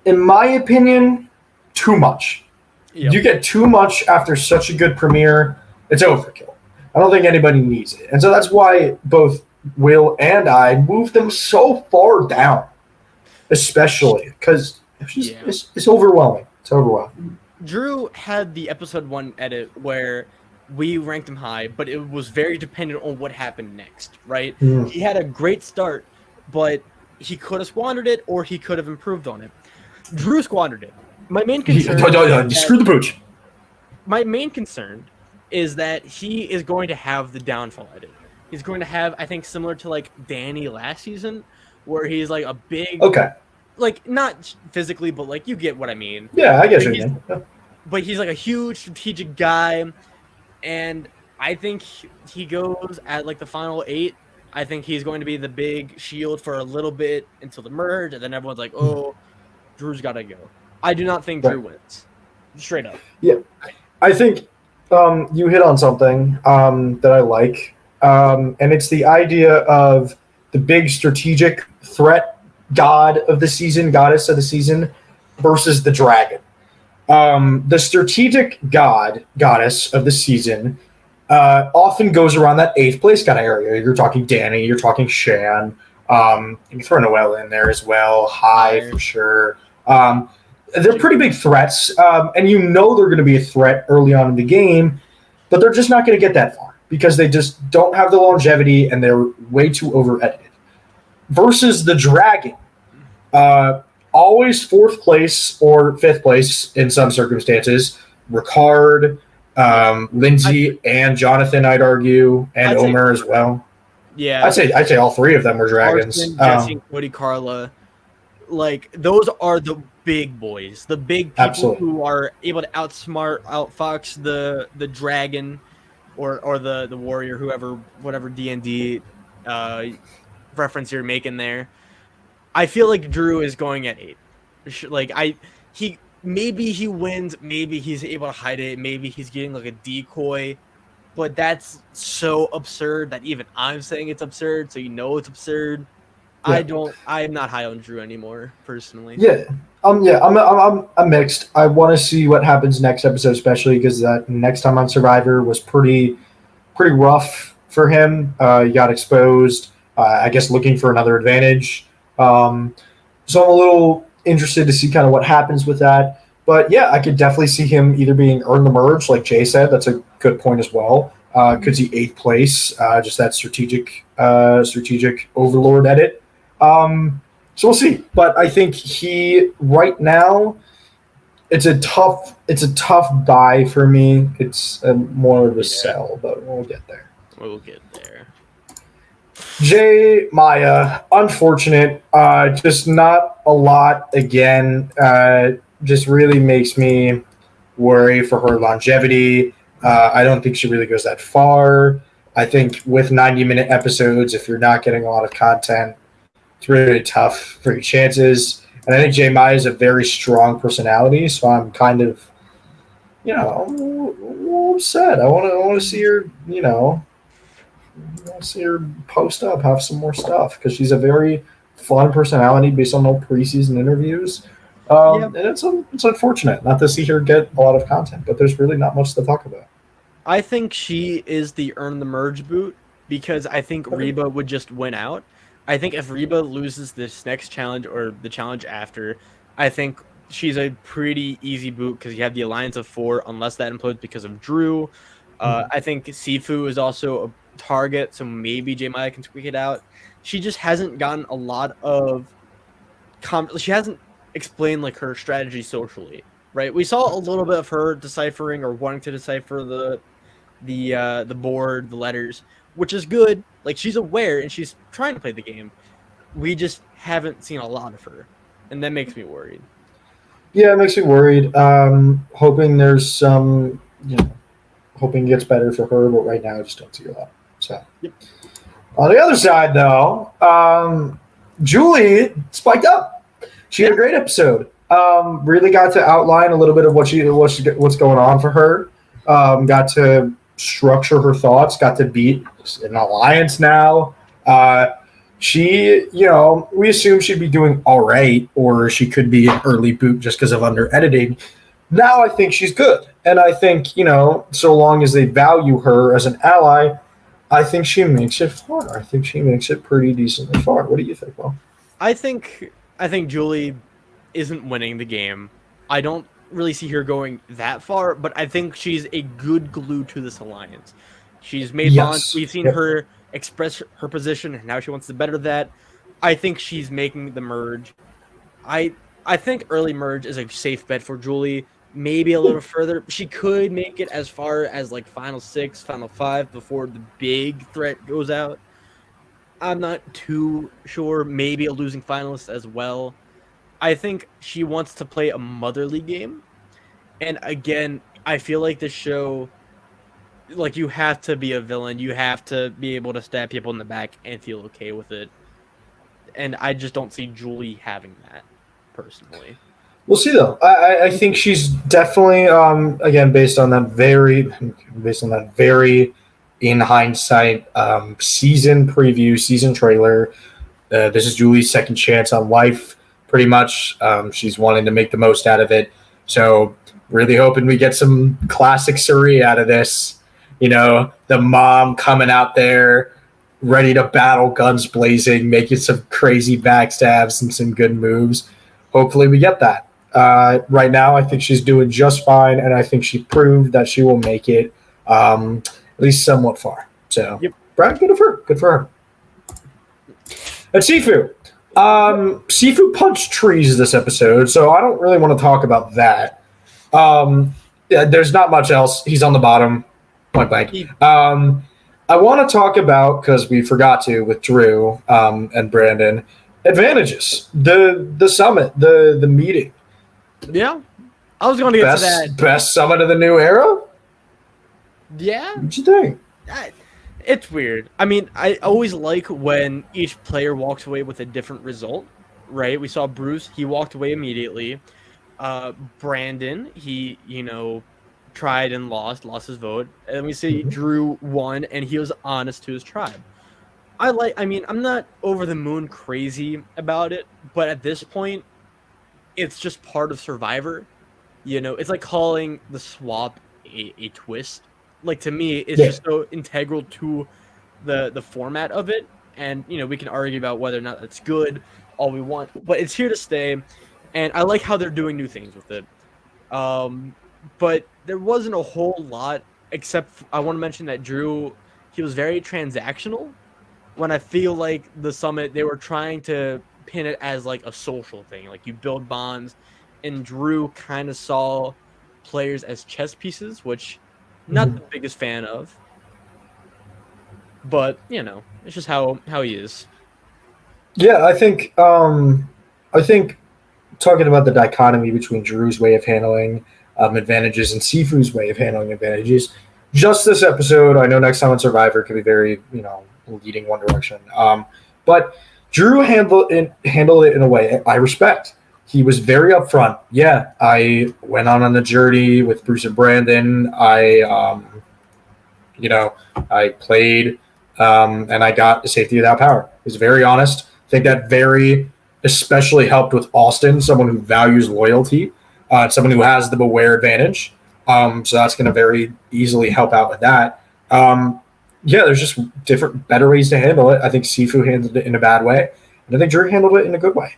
in my opinion, too much. Yep. You get too much after such a good premiere, it's overkill. I don't think anybody needs it. And so that's why both Will and I moved them so far down, especially because it's overwhelming. It's overwhelming. Drew had the episode 1 edit where we ranked him high, but it was very dependent on what happened next, right? He had a great start, but he could have squandered it or he could have improved on it. Drew squandered it. My main concern screw the pooch. My main concern is that he is going to have the downfall edit. He's going to have, I think, similar to like Danny last season, where he's like a big, like not physically, but like you get what I mean. Yeah, I guess you mean. But he's like a huge strategic guy, and I think he goes at like the final 8. I think he's going to be the big shield for a little bit until the merge, and then everyone's like, "Oh, Drew's got to go." I do not think Drew wins. Straight up. Yeah. I think you hit on something that I like, and it's the idea of the big strategic threat goddess of the season, versus the dragon. The strategic goddess of the season often goes around that 8th place kind of area. You're talking Danny, you're talking Shan. You can throw Noelle in there as well. High for sure. They're pretty big threats, and they're going to be a threat early on in the game, but they're just not going to get that far because they just don't have the longevity and they're way too over-edited. Versus the dragon, always 4th place or 5th place in some circumstances. Ricard, Lindsay, and Jonathan, I'd argue, and Omer as well. Yeah, I'd say all 3 of them were dragons. Arson, Jesse, Cody, Carla, like those are the big boys, the big people who are able to outfox the dragon, or the warrior, whatever D&D reference you're making there. I feel like Drew is going at 8. Like maybe he wins, maybe he's able to hide it, maybe he's getting like a decoy, but that's so absurd that even I'm saying it's absurd, so it's absurd. I'm not high on Drew anymore, personally. Yeah. I'm mixed. I want to see what happens next episode, especially because that next time on Survivor was pretty rough for him. He got exposed. I guess looking for another advantage. So I'm a little interested to see kind of what happens with that. But yeah, I could definitely see him either being earn the merge, like Jay said. That's a good point as well. Could see eighth place, just that strategic overlord edit. So we'll see. But I think he right now it's a tough buy for me. It's more of a sell, but we'll get there. We'll get there. Jay Maya, unfortunate. Just not a lot again. Just really makes me worry for her longevity. I don't think she really goes that far. I think with 90-minute episodes, if you're not getting a lot of content, it's really tough for your chances. And I think Jay Maya is a very strong personality, so I'm kind of, a little upset. I want to see her, see her post up, have some more stuff because she's a very fun personality based on no preseason interviews. And it's unfortunate not to see her get a lot of content, but there's really not much to talk about. I think she is the earn the merge boot because I think Reba would just win out. I think if Reba loses this next challenge or the challenge after, I think she's a pretty easy boot because you have the alliance of 4 unless that implodes because of Drew. I think Sifu is also a target, so maybe J Maya can squeak it out. She just hasn't gotten a lot of she hasn't explained like her strategy socially, right? We saw a little bit of her deciphering or wanting to decipher the board, the letters, which is good. Like she's aware and she's trying to play the game. We just haven't seen a lot of her, and that makes me worried. Yeah, it makes me worried. Hoping there's some, hoping it gets better for her, but right now I just don't see a lot. So, On the other side, though, Julie spiked up. She had a great episode. Really got to outline a little bit of what's going on for her. Got to structure her thoughts. Got to beat an alliance now. She, we assume she'd be doing all right, or she could be an early boot just because of under editing. Now I think she's good. And I think, so long as they value her as an ally, I think she makes it far. I think she makes it pretty decently far. What do you think, Will? I think Julie isn't winning the game. I don't really see her going that far, but I think she's a good glue to this alliance. She's made bonds. We've seen her express her position, and now she wants to better that. I think she's making the merge. I think early merge is a safe bet for Julie. Maybe a little further. She could make it as far as like final 6, final 5 before the big threat goes out. I'm not too sure. Maybe a losing finalist as well. I think she wants to play a motherly game. And again, I feel like this show, like you have to be a villain. You have to be able to stab people in the back and feel okay with it. And I just don't see Julie having that, personally. We'll see, though. I think she's definitely, again, based on that very, in hindsight, season preview, season trailer. This is Julie's second chance on life, pretty much. She's wanting to make the most out of it. So really hoping we get some classic Suri out of this. The mom coming out there, ready to battle, guns blazing, making some crazy backstabs and some good moves. Hopefully we get that. Right now, I think she's doing just fine, and I think she proved that she will make it at least somewhat far. So, Brad, good for her. And Sifu. Sifu punched trees this episode, so I don't really want to talk about that. There's not much else. He's on the bottom, point blank. I want to talk about, because we forgot to with Drew and Brandon, advantages. The summit, the meeting. Yeah, I was going to get to that. Best summit of the new era? Yeah. What'd you think? It's weird. I mean, I always like when each player walks away with a different result, right? We saw Bruce, he walked away immediately. Brandon, he, tried and lost his vote. And we see Drew won, and he was honest to his tribe. I mean, I'm not over the moon crazy about it, but at this point, it's just part of Survivor. You know, it's like calling the swap a twist. Like to me, it's Yeah. just so integral to the format of it. And you know, we can argue about whether or not that's good, all we want, but it's here to stay. And I like how they're doing new things with it. Um, but there wasn't a whole lot except I want to mention that Drew, he was very transactional when I feel like the summit they were trying to pin it as like a social thing, like you build bonds, and Drew kind of saw players as chess pieces, which not Mhm. the biggest fan of, but you know, it's just how he is. Yeah, I think talking about the dichotomy between Drew's way of handling advantages and Sifu's way of handling advantages. Just this episode, I know next time on Survivor could be very, leading one direction. But Drew handled it in a way I respect. He was very upfront. Yeah, I went on a journey with Bruce and Brandon. I played and I got the safety without power. He was very honest. I think that very especially helped with Austin, someone who values loyalty, someone who has the beware advantage. So that's going to very easily help out with that. Yeah, there's just different, better ways to handle it. I think Sifu handled it in a bad way, and I think Drew handled it in a good way.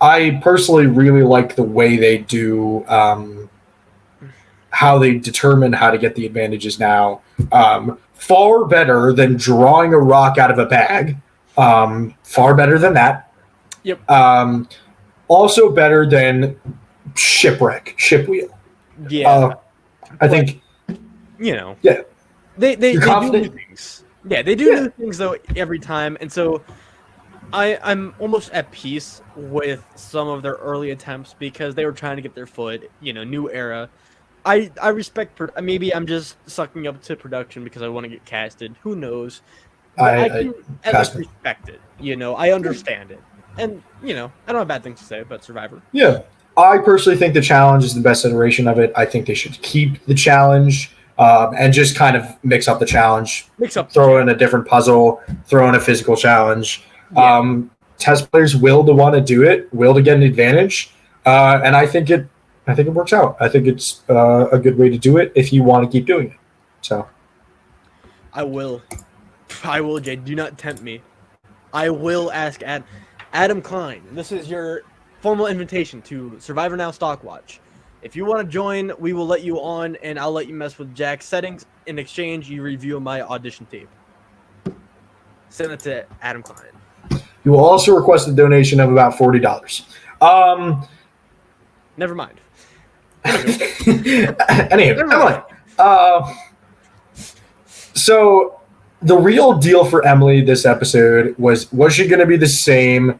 I personally really like the way they do how they determine how to get the advantages now. Far better than drawing a rock out of a bag. Far better than that. Yep. Also better than shipwheel. Yeah. I think. You know. Yeah. They do confident? new things. Yeah, they do new things though every time, and so I'm almost at peace with some of their early attempts because they were trying to get their foot, new era. I respect. Maybe I'm just sucking up to production because I want to get casted. Who knows? But I can at least respect it. I understand it, and I don't have bad things to say about Survivor. Yeah, I personally think the challenge is the best iteration of it. I think they should keep the challenge and just kind of mix up the challenge. Throw in a different puzzle. Throw in a physical challenge. Yeah. Test players will to want to do it. Will to get an advantage, and I think it works out. I think it's a good way to do it if you want to keep doing it. So, I will, Jay. Do not tempt me. I will ask Adam Klein. This is your formal invitation to Survivor Now StockWatch. If you want to join, we will let you on, and I'll let you mess with Jack's settings. In exchange, you review my audition tape. Send it to Adam Klein. You will also request a donation of about $40. Never mind. Anyway, Emily. So the real deal for Emily this episode was she going to be the same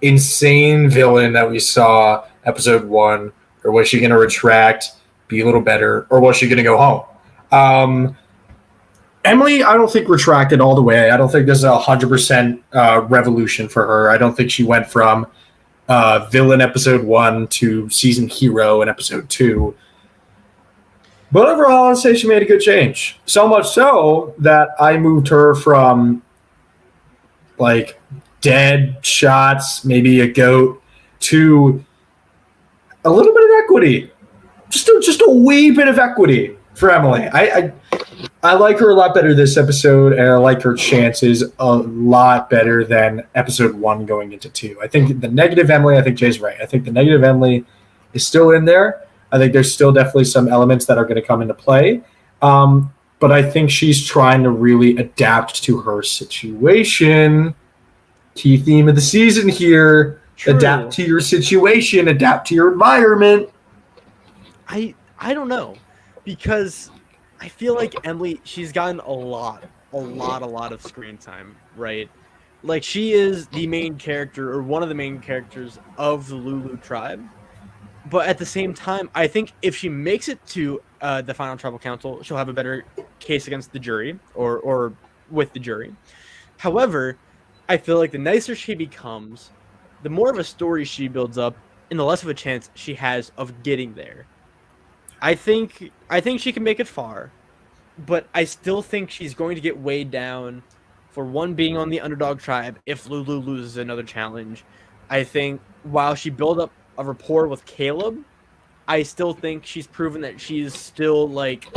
insane villain that we saw episode 1, or was she going to retract, be a little better, or was she going to go home? Emily, I don't think retracted all the way. I don't think there's a 100% revolution for her. I don't think she went from villain episode 1 to season hero in episode 2. But overall, I'd say she made a good change. So much so that I moved her from like dead shots, maybe a goat, to a little bit of equity. Just a wee bit of equity for Emily. I like her a lot better this episode, and I like her chances a lot better than episode 1 going into 2. I think the negative Emily, I think Jay's right. I think the negative Emily is still in there. I think there's still definitely some elements that are going to come into play. But I think she's trying to really adapt to her situation. Key theme of the season here. True. Adapt to your situation, adapt to your environment. I don't know, because I feel like Emily, she's gotten a lot of screen time, right? Like, she is the main character, or one of the main characters of the Lulu tribe. But at the same time, I think if she makes it to the final tribal council, she'll have a better case against the jury, or with the jury. However, I feel like the nicer she becomes, the more of a story she builds up, and the less of a chance she has of getting there. I think she can make it far, but I still think she's going to get weighed down for one being on the underdog tribe. If Lulu loses another challenge, I think while she built up a rapport with Caleb, I still think she's proven that she's still like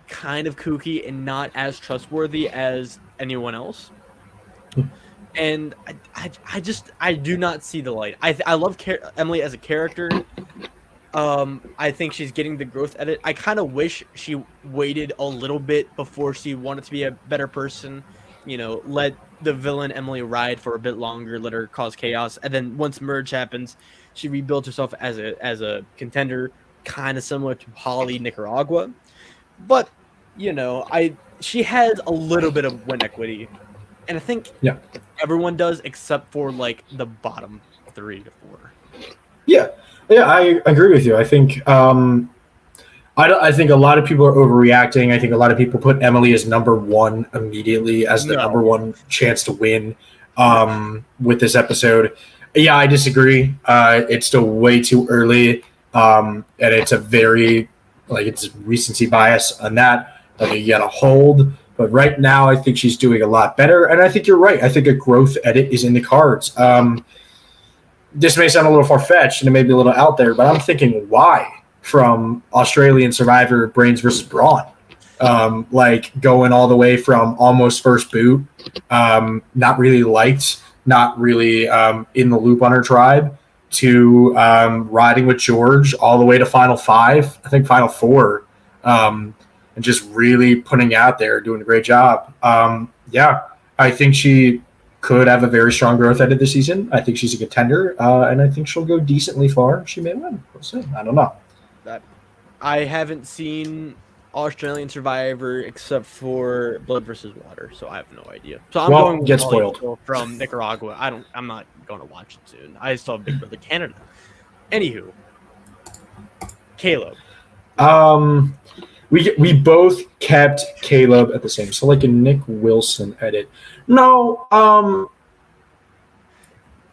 kind of kooky and not as trustworthy as anyone else. And I do not see the light. I love Emily as a character. I think she's getting the growth edit. I kind of wish she waited a little bit before she wanted to be a better person. You know, let the villain Emily ride for a bit longer, let her cause chaos, and then once merge happens, she rebuilds herself as a contender, kind of similar to Holly Nicaragua. But you know, she has a little bit of win equity, and I think everyone does except for like the bottom 3 to 4. Yeah, I agree with you. I think I think a lot of people are overreacting. I think a lot of people put Emily as number 1 immediately as the number 1 chance to win with this episode. Yeah, I disagree. It's still way too early, and it's a very it's recency bias on that. You got to hold. But right now, I think she's doing a lot better, and I think you're right. I think a growth edit is in the cards. This may sound a little far-fetched and it may be a little out there, but I'm thinking why from Australian Survivor Brains versus Brawn. Going all the way from almost first boot, not really liked, not really in the loop on her tribe, to riding with George all the way to Final 5, I think Final 4, and just really putting out there, doing a great job. I think she could have a very strong growth edit this season. I think she's a contender, and I think she'll go decently far. She may win. We'll see. I don't know. I haven't seen Australian Survivor except for Blood versus Water, so I have no idea. So I'm going get spoiled from Nicaragua. I'm not going to watch it soon. I still have Big Brother Canada. Anywho, Caleb. We both kept Caleb at the same. So like a Nick Wilson edit. No,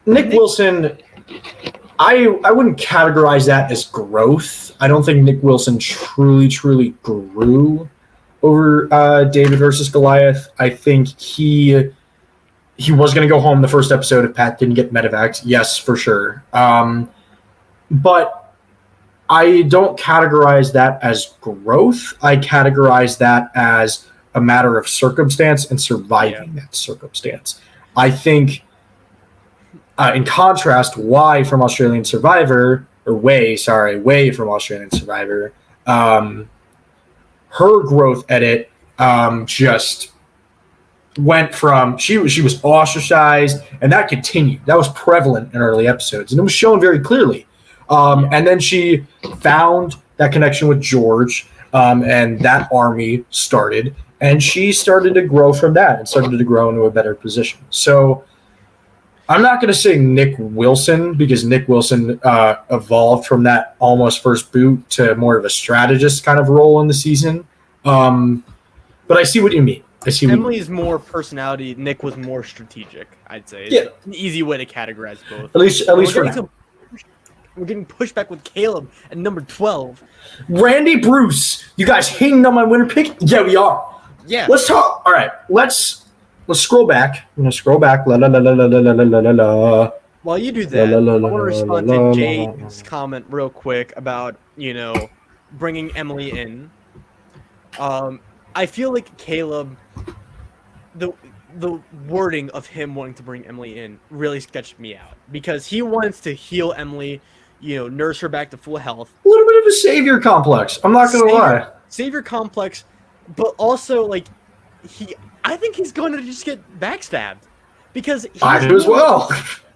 Nick Wilson, I wouldn't categorize that as growth. I don't think Nick Wilson truly grew over David versus Goliath. I think he was going to go home the first episode if Pat didn't get medevac. Yes, for sure. But I don't categorize that as growth. I categorize that as a matter of circumstance and surviving that circumstance. I think, in contrast, Way from Australian Survivor, Way from Australian Survivor, her growth edit just went from she was ostracized, and that continued. That was prevalent in early episodes, and it was shown very clearly. And then she found that connection with George, and that army started, and she started to grow from that and started to grow into a better position. So I'm not going to say Nick Wilson, because Nick Wilson evolved from that almost first boot to more of a strategist kind of role in the season. But I see what you mean. Emily's more personality. Nick was more strategic, I'd say. It's an easy way to categorize both. At least for now. We're getting pushback with Caleb at number 12. Randy Bruce, you guys hating on my winner pick? Yeah, we are. Yeah. Let's talk. All right, let's scroll back. I'm gonna scroll back. La la la la la la la la la. While you do that, I want to respond to Jay's comment real quick about bringing Emily in. I feel like Caleb, the wording of him wanting to bring Emily in really sketched me out, because he wants to heal Emily, nurse her back to full health. A little bit of a savior complex. I'm not gonna lie. Savior complex, but also I think he's going to just get backstabbed, because I do as well.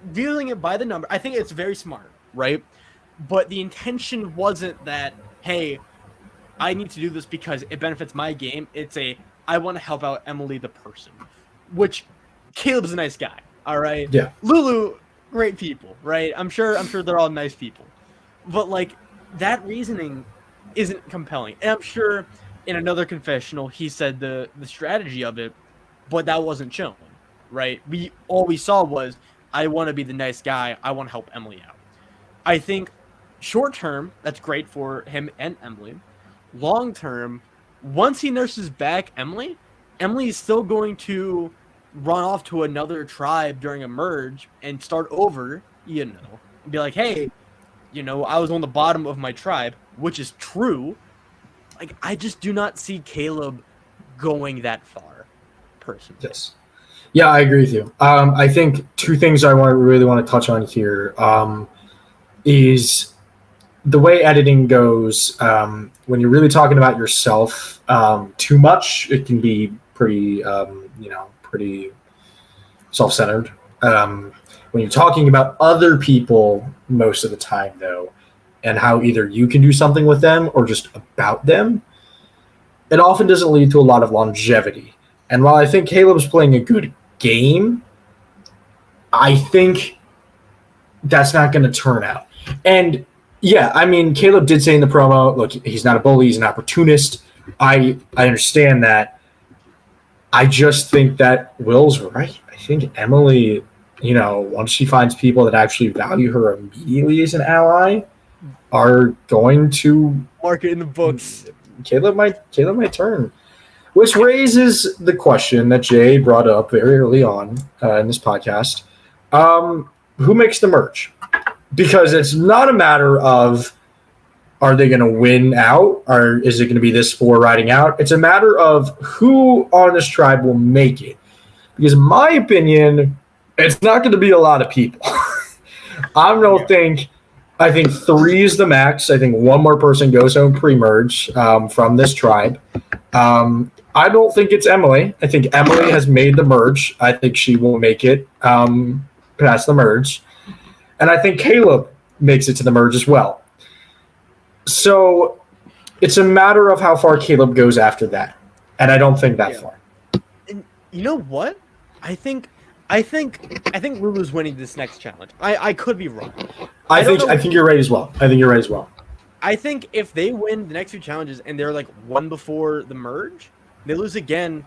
Viewing it by the number, I think it's very smart, right? But the intention wasn't that, hey, I need to do this because it benefits my game. It's I want to help out Emily the person, which Caleb's a nice guy, all right? Yeah. Lulu, great people, right? I'm sure they're all nice people. But that reasoning isn't compelling. And I'm sure in another confessional he said the strategy of it, but that wasn't shown, right? All we saw was, I want to be the nice guy, I want to help Emily out. I think short term, that's great for him and Emily. Long term, once he nurses back Emily is still going to run off to another tribe during a merge and start over, and be like, hey, I was on the bottom of my tribe, which is true. Like, I just do not see Caleb going that far, personally. Yes. Yeah, I agree with you. I think two things I really want to touch on here is the way editing goes. When you're really talking about yourself too much, it can be pretty, pretty self-centered. When you're talking about other people most of the time, though, and how either you can do something with them or just about them, it often doesn't lead to a lot of longevity. And while I think Caleb's playing a good game, I think that's not going to turn out. And yeah, I mean, Caleb did say in the promo, look, he's not a bully, he's an opportunist. I understand that. I just think that Will's right. I think Emily, once she finds people that actually value her immediately as an ally, are going to mark it in the books. Caleb might turn. Which raises the question that Jay brought up very early on in this podcast. Who makes the merge? Because it's not a matter of are they going to win out or is it going to be this four riding out? It's a matter of who on this tribe will make it. Because in my opinion, it's not going to be a lot of people. I think 3 is the max. I think one more person goes home pre-merge from this tribe. I don't think it's Emily. I think Emily has made the merge. I think she will make it past the merge. And I think Caleb makes it to the merge as well. So it's a matter of how far Caleb goes after that. And I don't think that far. And you know what? I think Lulu's winning this next challenge. I could be wrong. I think you're right as well. I think if they win the next 2 challenges and they're like one before the merge, they lose again.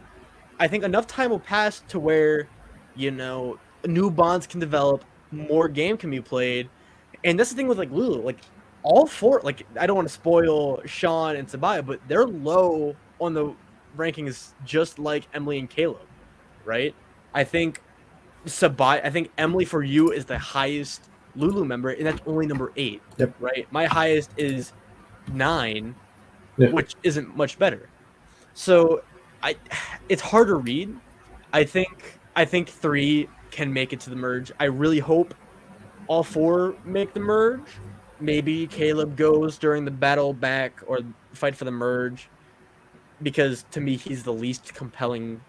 I think enough time will pass to where, new bonds can develop, more game can be played, and that's the thing with like Lulu. Like all 4, like I don't want to spoil Sean and Sabaya, but they're low on the rankings, just like Emily and Caleb, right? I think Emily for you is the highest Lulu member, and that's only number 8. Yep. Right. My highest is 9, yep. Which isn't much better. So it's hard to read. I think 3 can make it to the merge. I really hope all 4 make the merge. Maybe Caleb goes during the battle back or fight for the merge, because to me he's the least compelling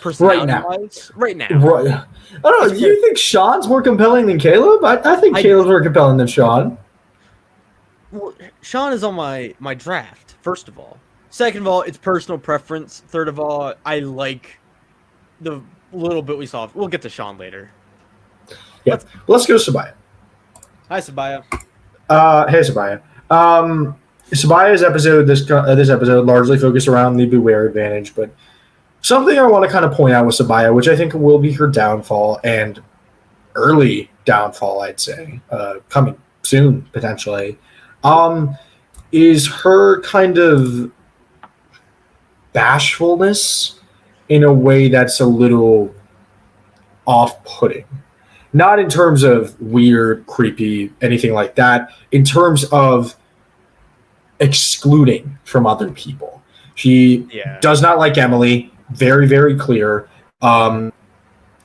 personality-wise right now. Right. I don't know. You think Sean's more compelling than Caleb? I think Caleb's more compelling than Sean. Well, Sean is on my draft, first of all. Second of all, it's personal preference. Third of all, I like the little bit we saw. We'll get to Sean later. Yeah. Let's go to Sabaya. Hi, Sabaya. Hey, Sabaya. Sabaya's episode, this episode, largely focused around the Beware advantage, but something I want to kind of point out with Sabaya, which I think will be her downfall and early downfall, I'd say, coming soon, potentially, is her kind of bashfulness in a way that's a little off-putting. Not in terms of weird, creepy, anything like that. In terms of excluding from other people. She does not like Emily. Very, very clear. And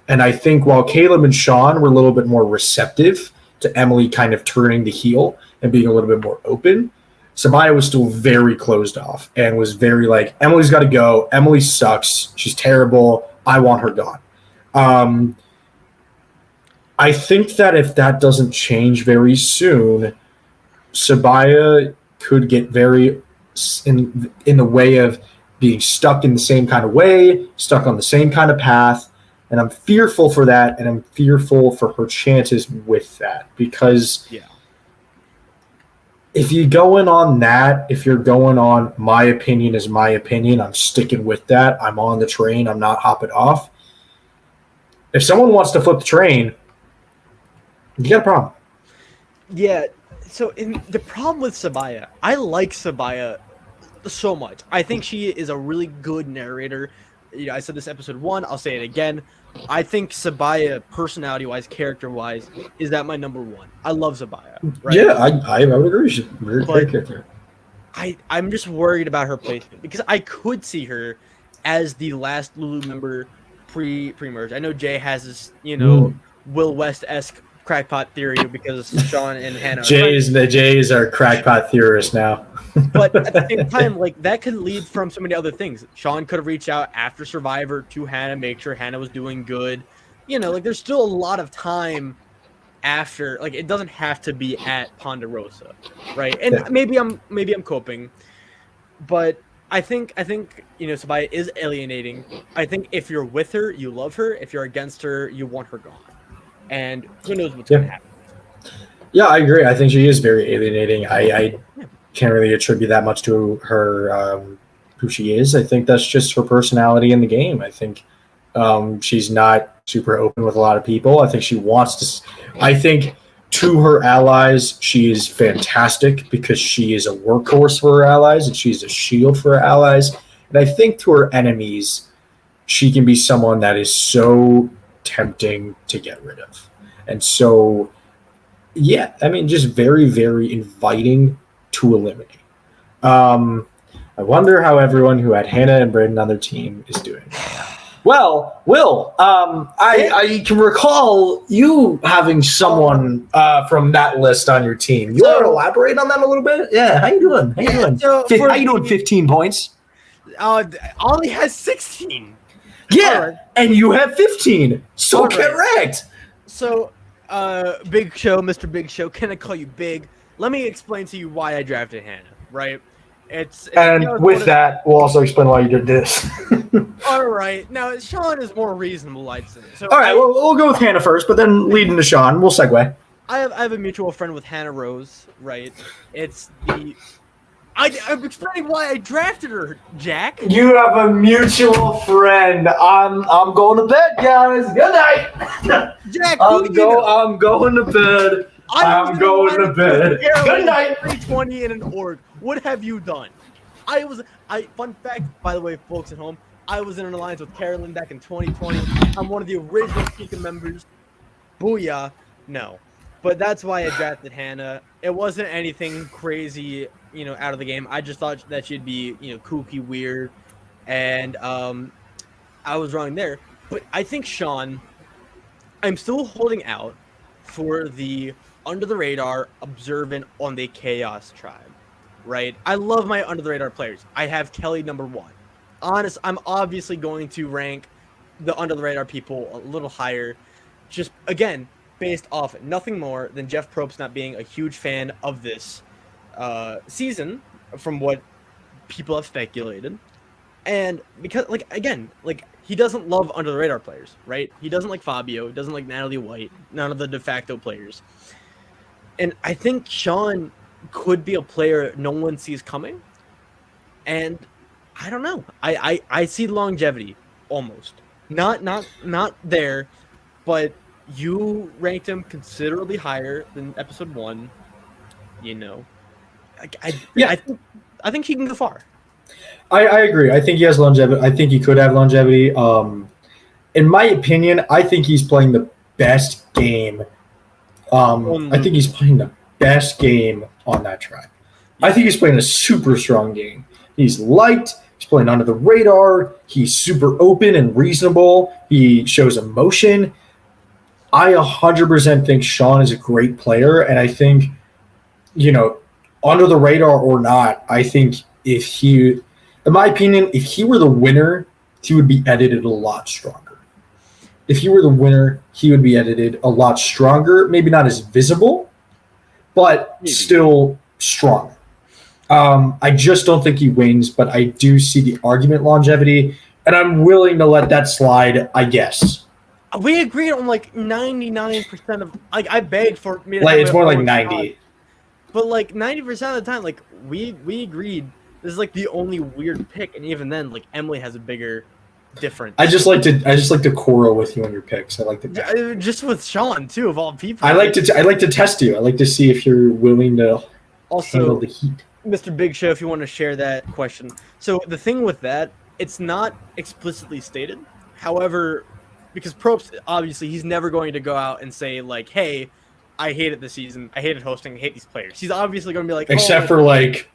I think while Caleb and Sean were a little bit more receptive to Emily kind of turning the heel and being a little bit more open, Sabaya was still very closed off and was very like, Emily's got to go. Emily sucks. She's terrible. I want her gone. I think that if that doesn't change very soon, Sabaya could get very in the way of being stuck in the same kind of way, stuck on the same kind of path. And I'm fearful for that, and I'm fearful for her chances with that. Because if you're going on that, if you're going on my opinion is my opinion, I'm sticking with that. I'm on the train. I'm not hopping off. If someone wants to flip the train, you got a problem. Yeah. So the problem with Sabaya, I like Sabaya so much. I think she is a really good narrator. I said this episode 1. I'll say it again. I think Sabaya, personality-wise, character-wise, is that my number 1. I love Sabaya. Right? Yeah, I would agree. She's a very great character. I'm just worried about her placement because I could see her as the last Lulu member pre-merge. I know Jay has this, Will West-esque crackpot theory because Sean and Hannah. Jay is our crackpot theorist now. But at the same time, like that could lead from so many other things. Sean could have reached out after Survivor to Hannah, make sure Hannah was doing good. There's still a lot of time after. Like it doesn't have to be at Ponderosa, right? And maybe I'm coping, but I think Sabaya is alienating. I think if you're with her, you love her. If you're against her, you want her gone. And who knows what's going to happen. Yeah, I agree. I think she is very alienating. I can't really attribute that much to her, who she is. I think that's just her personality in the game. I think she's not super open with a lot of people. I think she wants to. I think to her allies, she is fantastic because she is a workhorse for her allies and she's a shield for her allies. And I think to her enemies, she can be someone that is so tempting to get rid of. And so, yeah, I mean, just very, very inviting to eliminate. I wonder how everyone who had Hannah and Braden on their team is doing. Well, Will, I can recall you having someone from that list on your team. You want to elaborate on that a little bit? Yeah, how you doing? How you doing? 15 points. Ollie has 16. Yeah, right. And you have 15. So correct. So, Big Show, Mr. Big Show, can I call you Big? Let me explain to you why I drafted Hannah, right? And with that, we'll also explain why you did this. All right. Now, Sean is more reasonable, I'd say. So all right, we'll go with Hannah first, but then lead into Sean. We'll segue. I have a mutual friend with Hannah Rose, right? It's the... I'm explaining why I drafted her, Jack. You have a mutual friend. I'm going to bed, guys. Good night. Jack, I'm going to bed. I'm going to bed. Good night. 320 in an org. What have you done? Fun fact, by the way, folks at home, I was in an alliance with Carolyn back in 2020. I'm one of the original Pika members. Booyah. No. But that's why I drafted Hannah. It wasn't anything crazy, out of the game. I just thought that she'd be, kooky, weird. And I was wrong there. But I think Sean, I'm still holding out for the under the radar, observant on the Chaos tribe. Right? I love my under the radar players. I have Kelly number 1. I'm obviously going to rank the under the radar people a little higher. Just, again, based off nothing more than Jeff Probst not being a huge fan of this season, from what people have speculated. And because, he doesn't love under the radar players, right? He doesn't like Fabio. He doesn't like Natalie White. None of the de facto players. And I think Sean could be a player no one sees coming. And I don't know. I see longevity almost. Not there, but you ranked him considerably higher than episode 1. I think he can go far. I agree. I think he has longevity. I think he could have longevity. In my opinion, I think he's playing the best game. I think he's playing the best game on that tribe. I think he's playing a super strong game. He's liked. He's playing under the radar. He's super open and reasonable. He shows emotion. I 100% think Sean is a great player, and I think, under the radar or not, I think in my opinion, if he were the winner, he would be edited a lot stronger. If he were the winner, he would be edited a lot stronger. Maybe not as visible, but still stronger. I just don't think he wins, but I do see the argument longevity, and I'm willing to let that slide, I guess. We agreed on 99% of I begged for me to it's more like 90. But 90% of the time, we agreed this is the only weird pick, and even then, Emily has a bigger difference. I just like to quarrel with you on your picks. I like to just with Sean too, of all people. I like to test you. I like to see if you're willing to handle the heat. Mr. Big Show, if you want to share that question. So the thing with that it's not explicitly stated. However, because Probst, obviously, he's never going to go out and say, like, hey, I hated the season. I hated hosting. I hate these players. He's obviously going to be like, except for, like,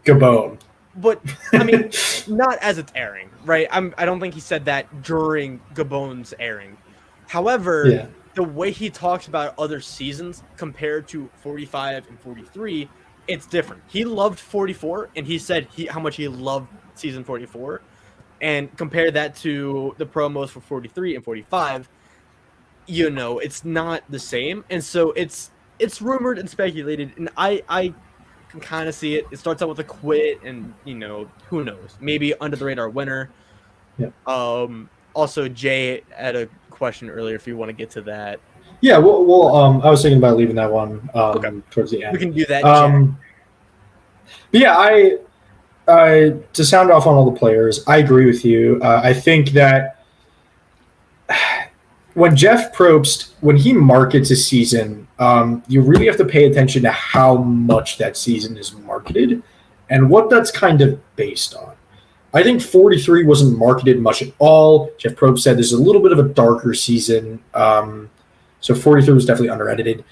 Gabon. But, I mean, not as it's airing, right? I don't think he said that during Gabon's airing. However, the way he talks about other seasons compared to 45 and 43, it's different. He loved 44, and he said how much he loved season 44, and compare that to the promos for 43 and 45. You know, it's not the same, and so it's rumored and speculated, and I can kind of see it. It starts out with a quit, and who knows? Maybe under the radar winner. Yeah. Also, Jay had a question earlier. If you want to get to that. Yeah, well, I was thinking about leaving that one towards the end. We can do that. But yeah, I to sound off on all the players, I agree with you. I think that when Jeff Probst, when he markets a season, you really have to pay attention to how much that season is marketed and what that's kind of based on. I think 43 wasn't marketed much at all. Jeff Probst said there's a little bit of a darker season. So 43 was definitely under-edited.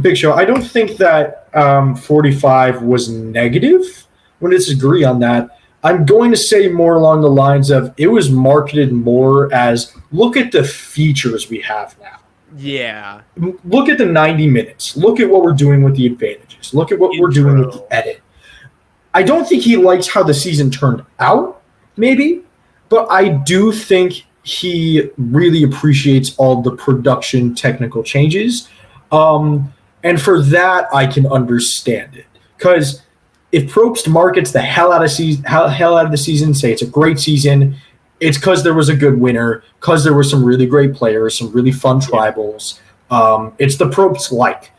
Big Show, I don't think that 45 was negative. We're going to disagree on that. I'm going to say more along the lines of it was marketed more as, look at the features we have now. Yeah. Look at the 90 minutes. Look at what we're doing with the advantages. Look at what we're doing with the edit. I don't think he likes how the season turned out, maybe, but I do think he really appreciates all the production technical changes. And for that, I can understand it. Because if Probst markets the hell out of the season, say it's a great season, it's because there was a good winner, because there were some really great players, some really fun tribals. It's the Probst-like.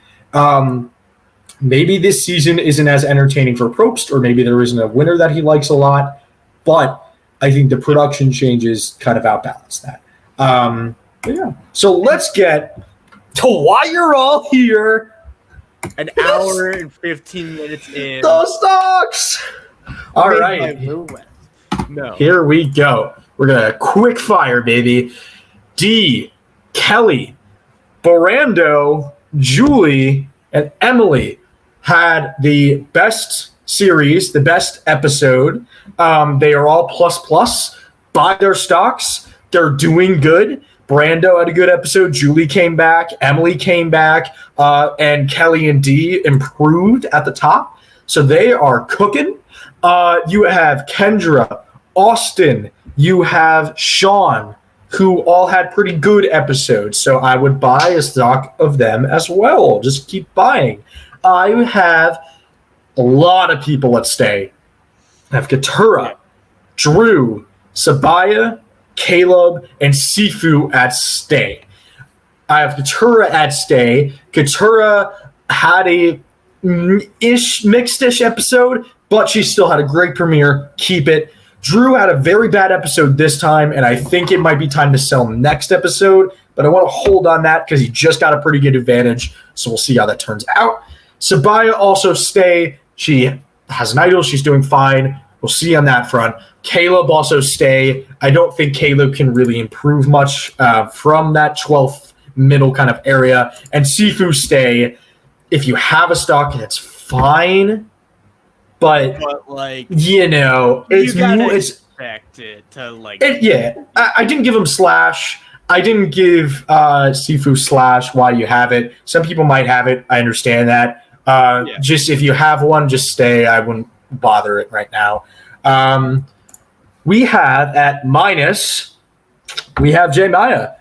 Maybe this season isn't as entertaining for Probst, or maybe there isn't a winner that he likes a lot, but I think the production changes kind of outbalance that. But yeah. So let's get to why you're all here. An hour and 15 minutes in. The stocks! All right. No. Here we go. We're going to quick fire, baby. D, Kelly, Barando, Julie, and Emily had the best series, the best episode. They are all plus. Buy their stocks. They're doing good. Brando had a good episode. Julie came back. Emily came back. And Kelly and D improved at the top. So they are cooking. You have Kendra, Austin. You have Sean, who all had pretty good episodes. So I would buy a stock of them as well. Just keep buying. I have a lot of people at stay. I have Katura, Drew, Sabaya, Caleb, and Sifu at stay. I have Katura at stay. Katura had a mixed-ish episode, but she still had a great premiere. Keep it. Drew had a very bad episode this time, and I think it might be time to sell next episode, but I want to hold on that because he just got a pretty good advantage, so we'll see how that turns out. Sabaya also stay. She has an idol. She's doing fine. We'll see on that front. Caleb also stay. I don't think Caleb can really improve much from that 12th middle kind of area. And Sifu stay. If you have a stock, that's fine. But like, it's expect it to like. I didn't give him slash. I didn't give Sifu slash while you have it. Some people might have it. I understand that. Just if you have one, just stay. I wouldn't bother it right now. We have at minus, we have J Maya.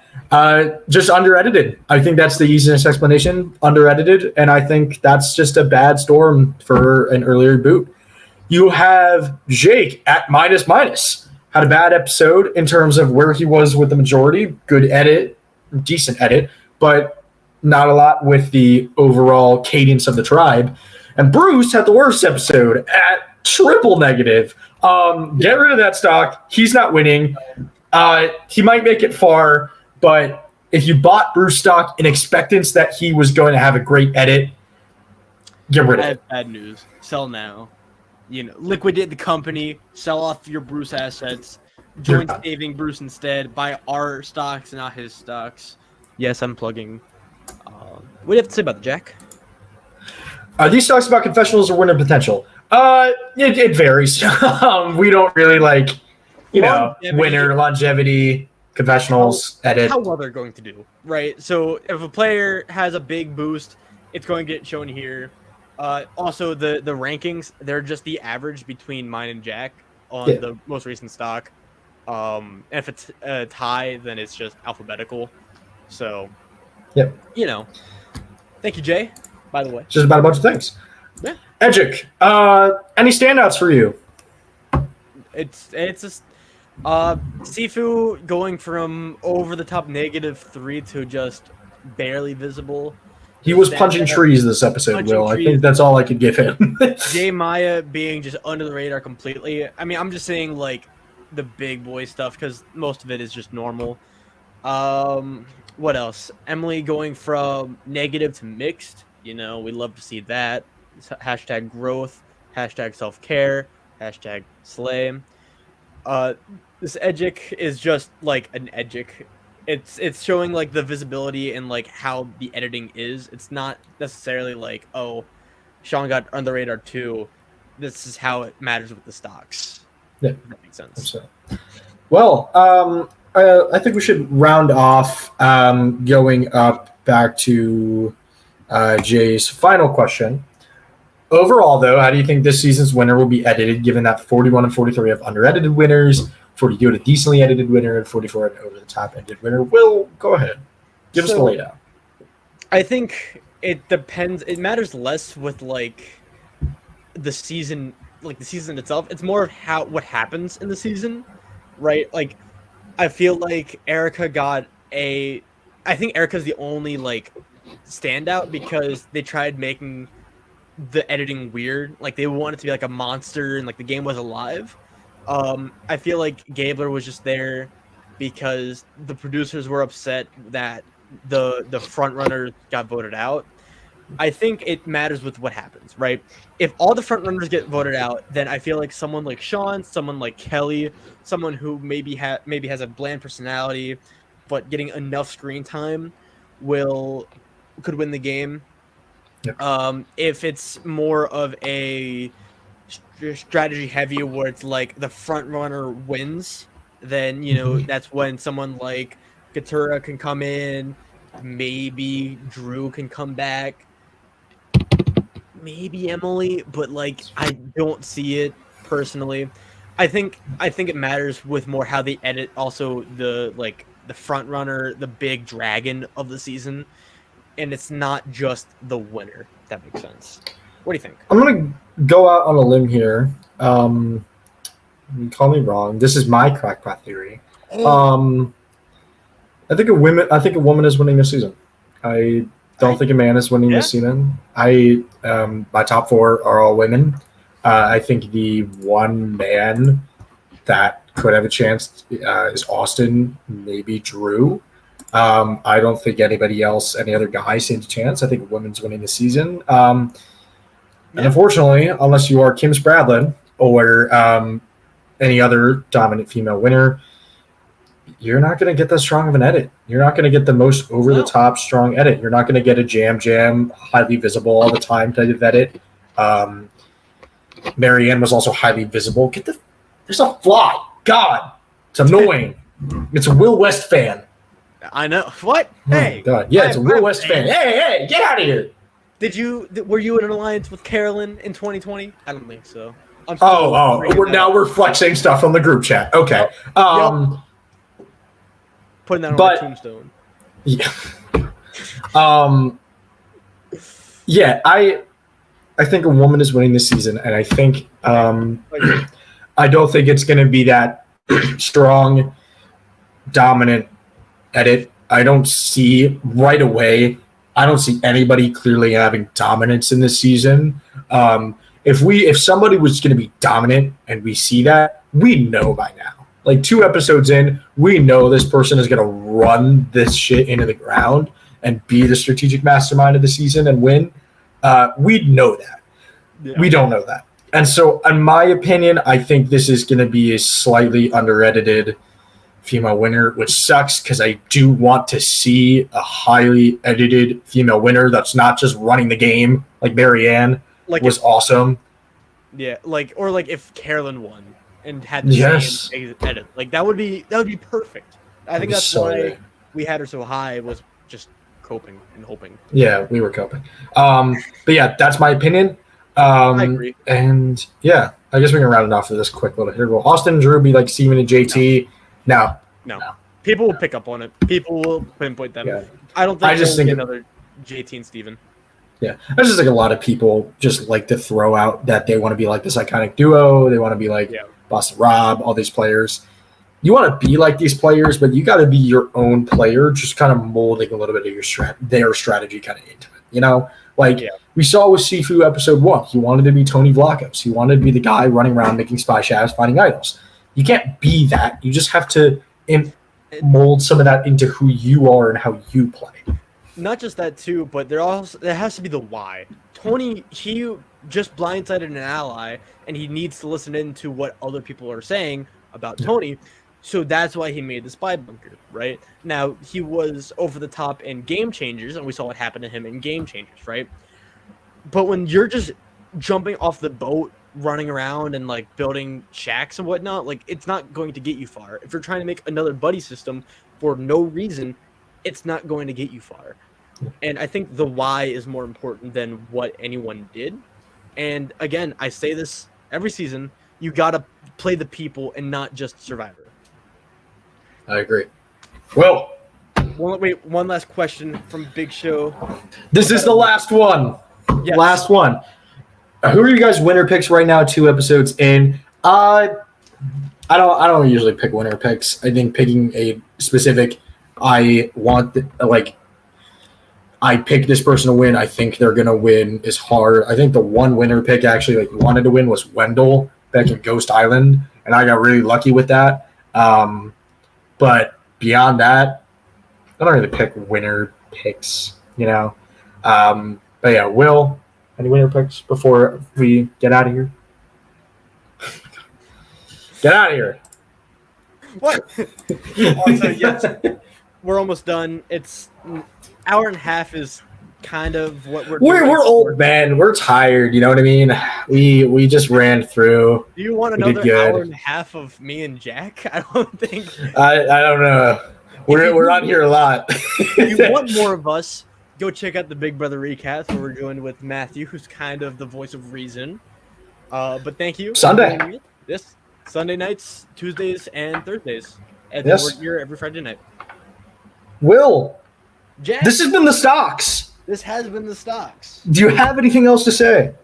Just under-edited. I think that's the easiest explanation, under-edited, and I think that's just a bad storm for an earlier boot. You have Jake at minus. Had a bad episode in terms of where he was with the majority. Good edit, decent edit, but not a lot with the overall cadence of the tribe. And Bruce had the worst episode at triple negative. Get rid of that stock. He's not winning. He might make it far, but if you bought Bruce stock in expectance that he was going to have a great edit, get rid of it. Bad news. Sell now. liquidate the company, sell off your Bruce assets, join saving Bruce instead, buy our stocks and not his stocks. Yes, I'm plugging. What do you have to say about the Jack? Are these stocks about confessionals or winner potential? It varies. We don't really winner, longevity, confessionals, edit. How well they're going to do, right? So if a player has a big boost, it's going to get shown here. Also, the rankings, they're just the average between mine and Jack on the most recent stock. And if it's a tie, then it's just alphabetical. So, thank you, Jay, by the way. Just about a bunch of things. Yeah. Edgic, any standouts for you? It's just Sifu going from over the top -3 to just barely visible. He was punching trees this episode, Will. I think that's all I could give him. Jay Maya being just under the radar completely. I mean, I'm just saying the big boy stuff because most of it is just normal. What else? Emily going from negative to mixed. We love to see that. Hashtag growth. Hashtag self-care. Hashtag slay. This Edgic is just an Edgic. It's showing the visibility and how the editing is. It's not necessarily oh, Sean got under the radar too. This is how it matters with the stocks. Yeah, if that makes sense. So. Well, I think we should round off going up back to Jay's final question. Overall, though, how do you think this season's winner will be edited, given that 41 and 43 have under-edited winners, 42 had a decently edited winner, and 44 had an over-the-top edited winner? Will, go ahead. Give us the laydown. I think it depends. It matters less with, the season, the season itself. It's more of what happens in the season, right? I feel like Erica got I think Erica's the only, standout because they tried making the editing weird. They wanted to be a monster and the game was alive. I feel like Gabler was just there because the producers were upset that the front runner got voted out. I think it matters with what happens, right? If all the front runners get voted out, then I feel like someone like Sean, someone like Kelly, someone who maybe has a bland personality, but getting enough screen time could win the game. Yep. If it's more of a strategy heavy where it's the front runner wins, then that's when someone like Katura can come in, maybe Drew can come back, maybe Emily, but I don't see it personally. I think it matters with more how they edit also the front runner, the big dragon of the season. And it's not just the winner. If that makes sense. What do you think? I'm gonna go out on a limb here. You call me wrong. This is my crackpot theory. I think a woman is winning this season. I don't think a man is winning this season. My top 4 are all women. I think the one man that could have a chance is Austin, maybe Drew. I don't think any other guy stands a chance. I think a woman's winning the season. And unfortunately, unless you are Kim Spradlin or any other dominant female winner, you're not going to get that strong of an edit. You're not going to get the most over-the-top strong edit. You're not going to get a jam, highly visible all the time type of edit. Marianne was also highly visible. There's a fly. God, it's annoying. It's a Will West fan. I know. What? Hey. God. Yeah, it's a Will West fan. Hey, get out of here. Were you in an alliance with Carolyn in 2020? I don't think so. We're flexing stuff on the group chat. Okay. Putting that on my tombstone. Yeah. I think a woman is winning this season, and I think I don't think it's going to be that strong, dominant edit. I don't see right away. I don't see anybody clearly having dominance in this season. If somebody was going to be dominant and we see that, we know by now. 2 episodes in, we know this person is going to run this shit into the ground and be the strategic mastermind of the season and win. We know that. Yeah. We don't know that. And so, in my opinion, I think this is going to be a slightly under-edited female winner, which sucks because I do want to see a highly edited female winner that's not just running the game like Marianne was awesome. Yeah, or if Carolyn won and had the same edit, that would be perfect. I think that's why we had her so high, was just coping and hoping. Yeah, we were coping. But yeah, that's my opinion. I agree. And yeah, I guess we can round it off with this quick little here. Will Austin and Drew be like Steven and JT? No. People will pick up on it. People will pinpoint them. Yeah. I don't think there'll be another JT and Steven. Yeah. I just think a lot of people just like to throw out that they want to be like this iconic duo. They want to be like Boston Rob, all these players. You want to be like these players, but you got to be your own player, just kind of molding a little bit of their strategy kind of into it. We saw with Sifu episode 1. He wanted to be Tony Vlachos. He wanted to be the guy running around making spy shafts, finding idols. You can't be that. You just have to mold some of that into who you are and how you play. Not just that too, but there has to be the why. Tony, he just blindsided an ally, and he needs to listen into what other people are saying about Tony. So that's why he made the spy bunker, right? Now, he was over the top in Game Changers, and we saw what happened to him in Game Changers, right? But when you're just jumping off the boat, running around and building shacks and whatnot, it's not going to get you far. If you're trying to make another buddy system for no reason, it's not going to get you far. And I think the why is more important than what anyone did. And again, I say this every season, you got to play the people and not just Survivor. I agree. Well, one last question from Big Show. This is the last one. Yes. Last one. Who are you guys' winner picks right now? 2 episodes in. I don't usually pick winner picks. I think picking a specific, I pick this person to win. I think they're gonna win is hard. I think the one winner pick actually wanted to win was Wendell back in Ghost Island, and I got really lucky with that. But beyond that, I don't really pick winner picks. But yeah, Will. Any winner picks before we get out of here? Get out of here. What? Also, yes, we're almost done. It's hour and a half is kind of what we're doing. We're old men. We're tired. You know what I mean? We just ran through. Do you want another hour and a half of me and Jack? I don't think. I don't know. We're on here a lot. If you want more of us, go check out the Big Brother recaps where we're doing with Matthew, who's kind of the voice of reason. But thank you. Sunday. This Sunday nights, Tuesdays, and Thursdays. And yes. We're here every Friday night. Will. Jack. This has been the Stocks. This has been the Stocks. Do you have anything else to say?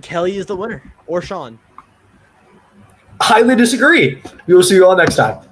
Kelly is the winner. Or Sean. Highly disagree. We will see you all next time.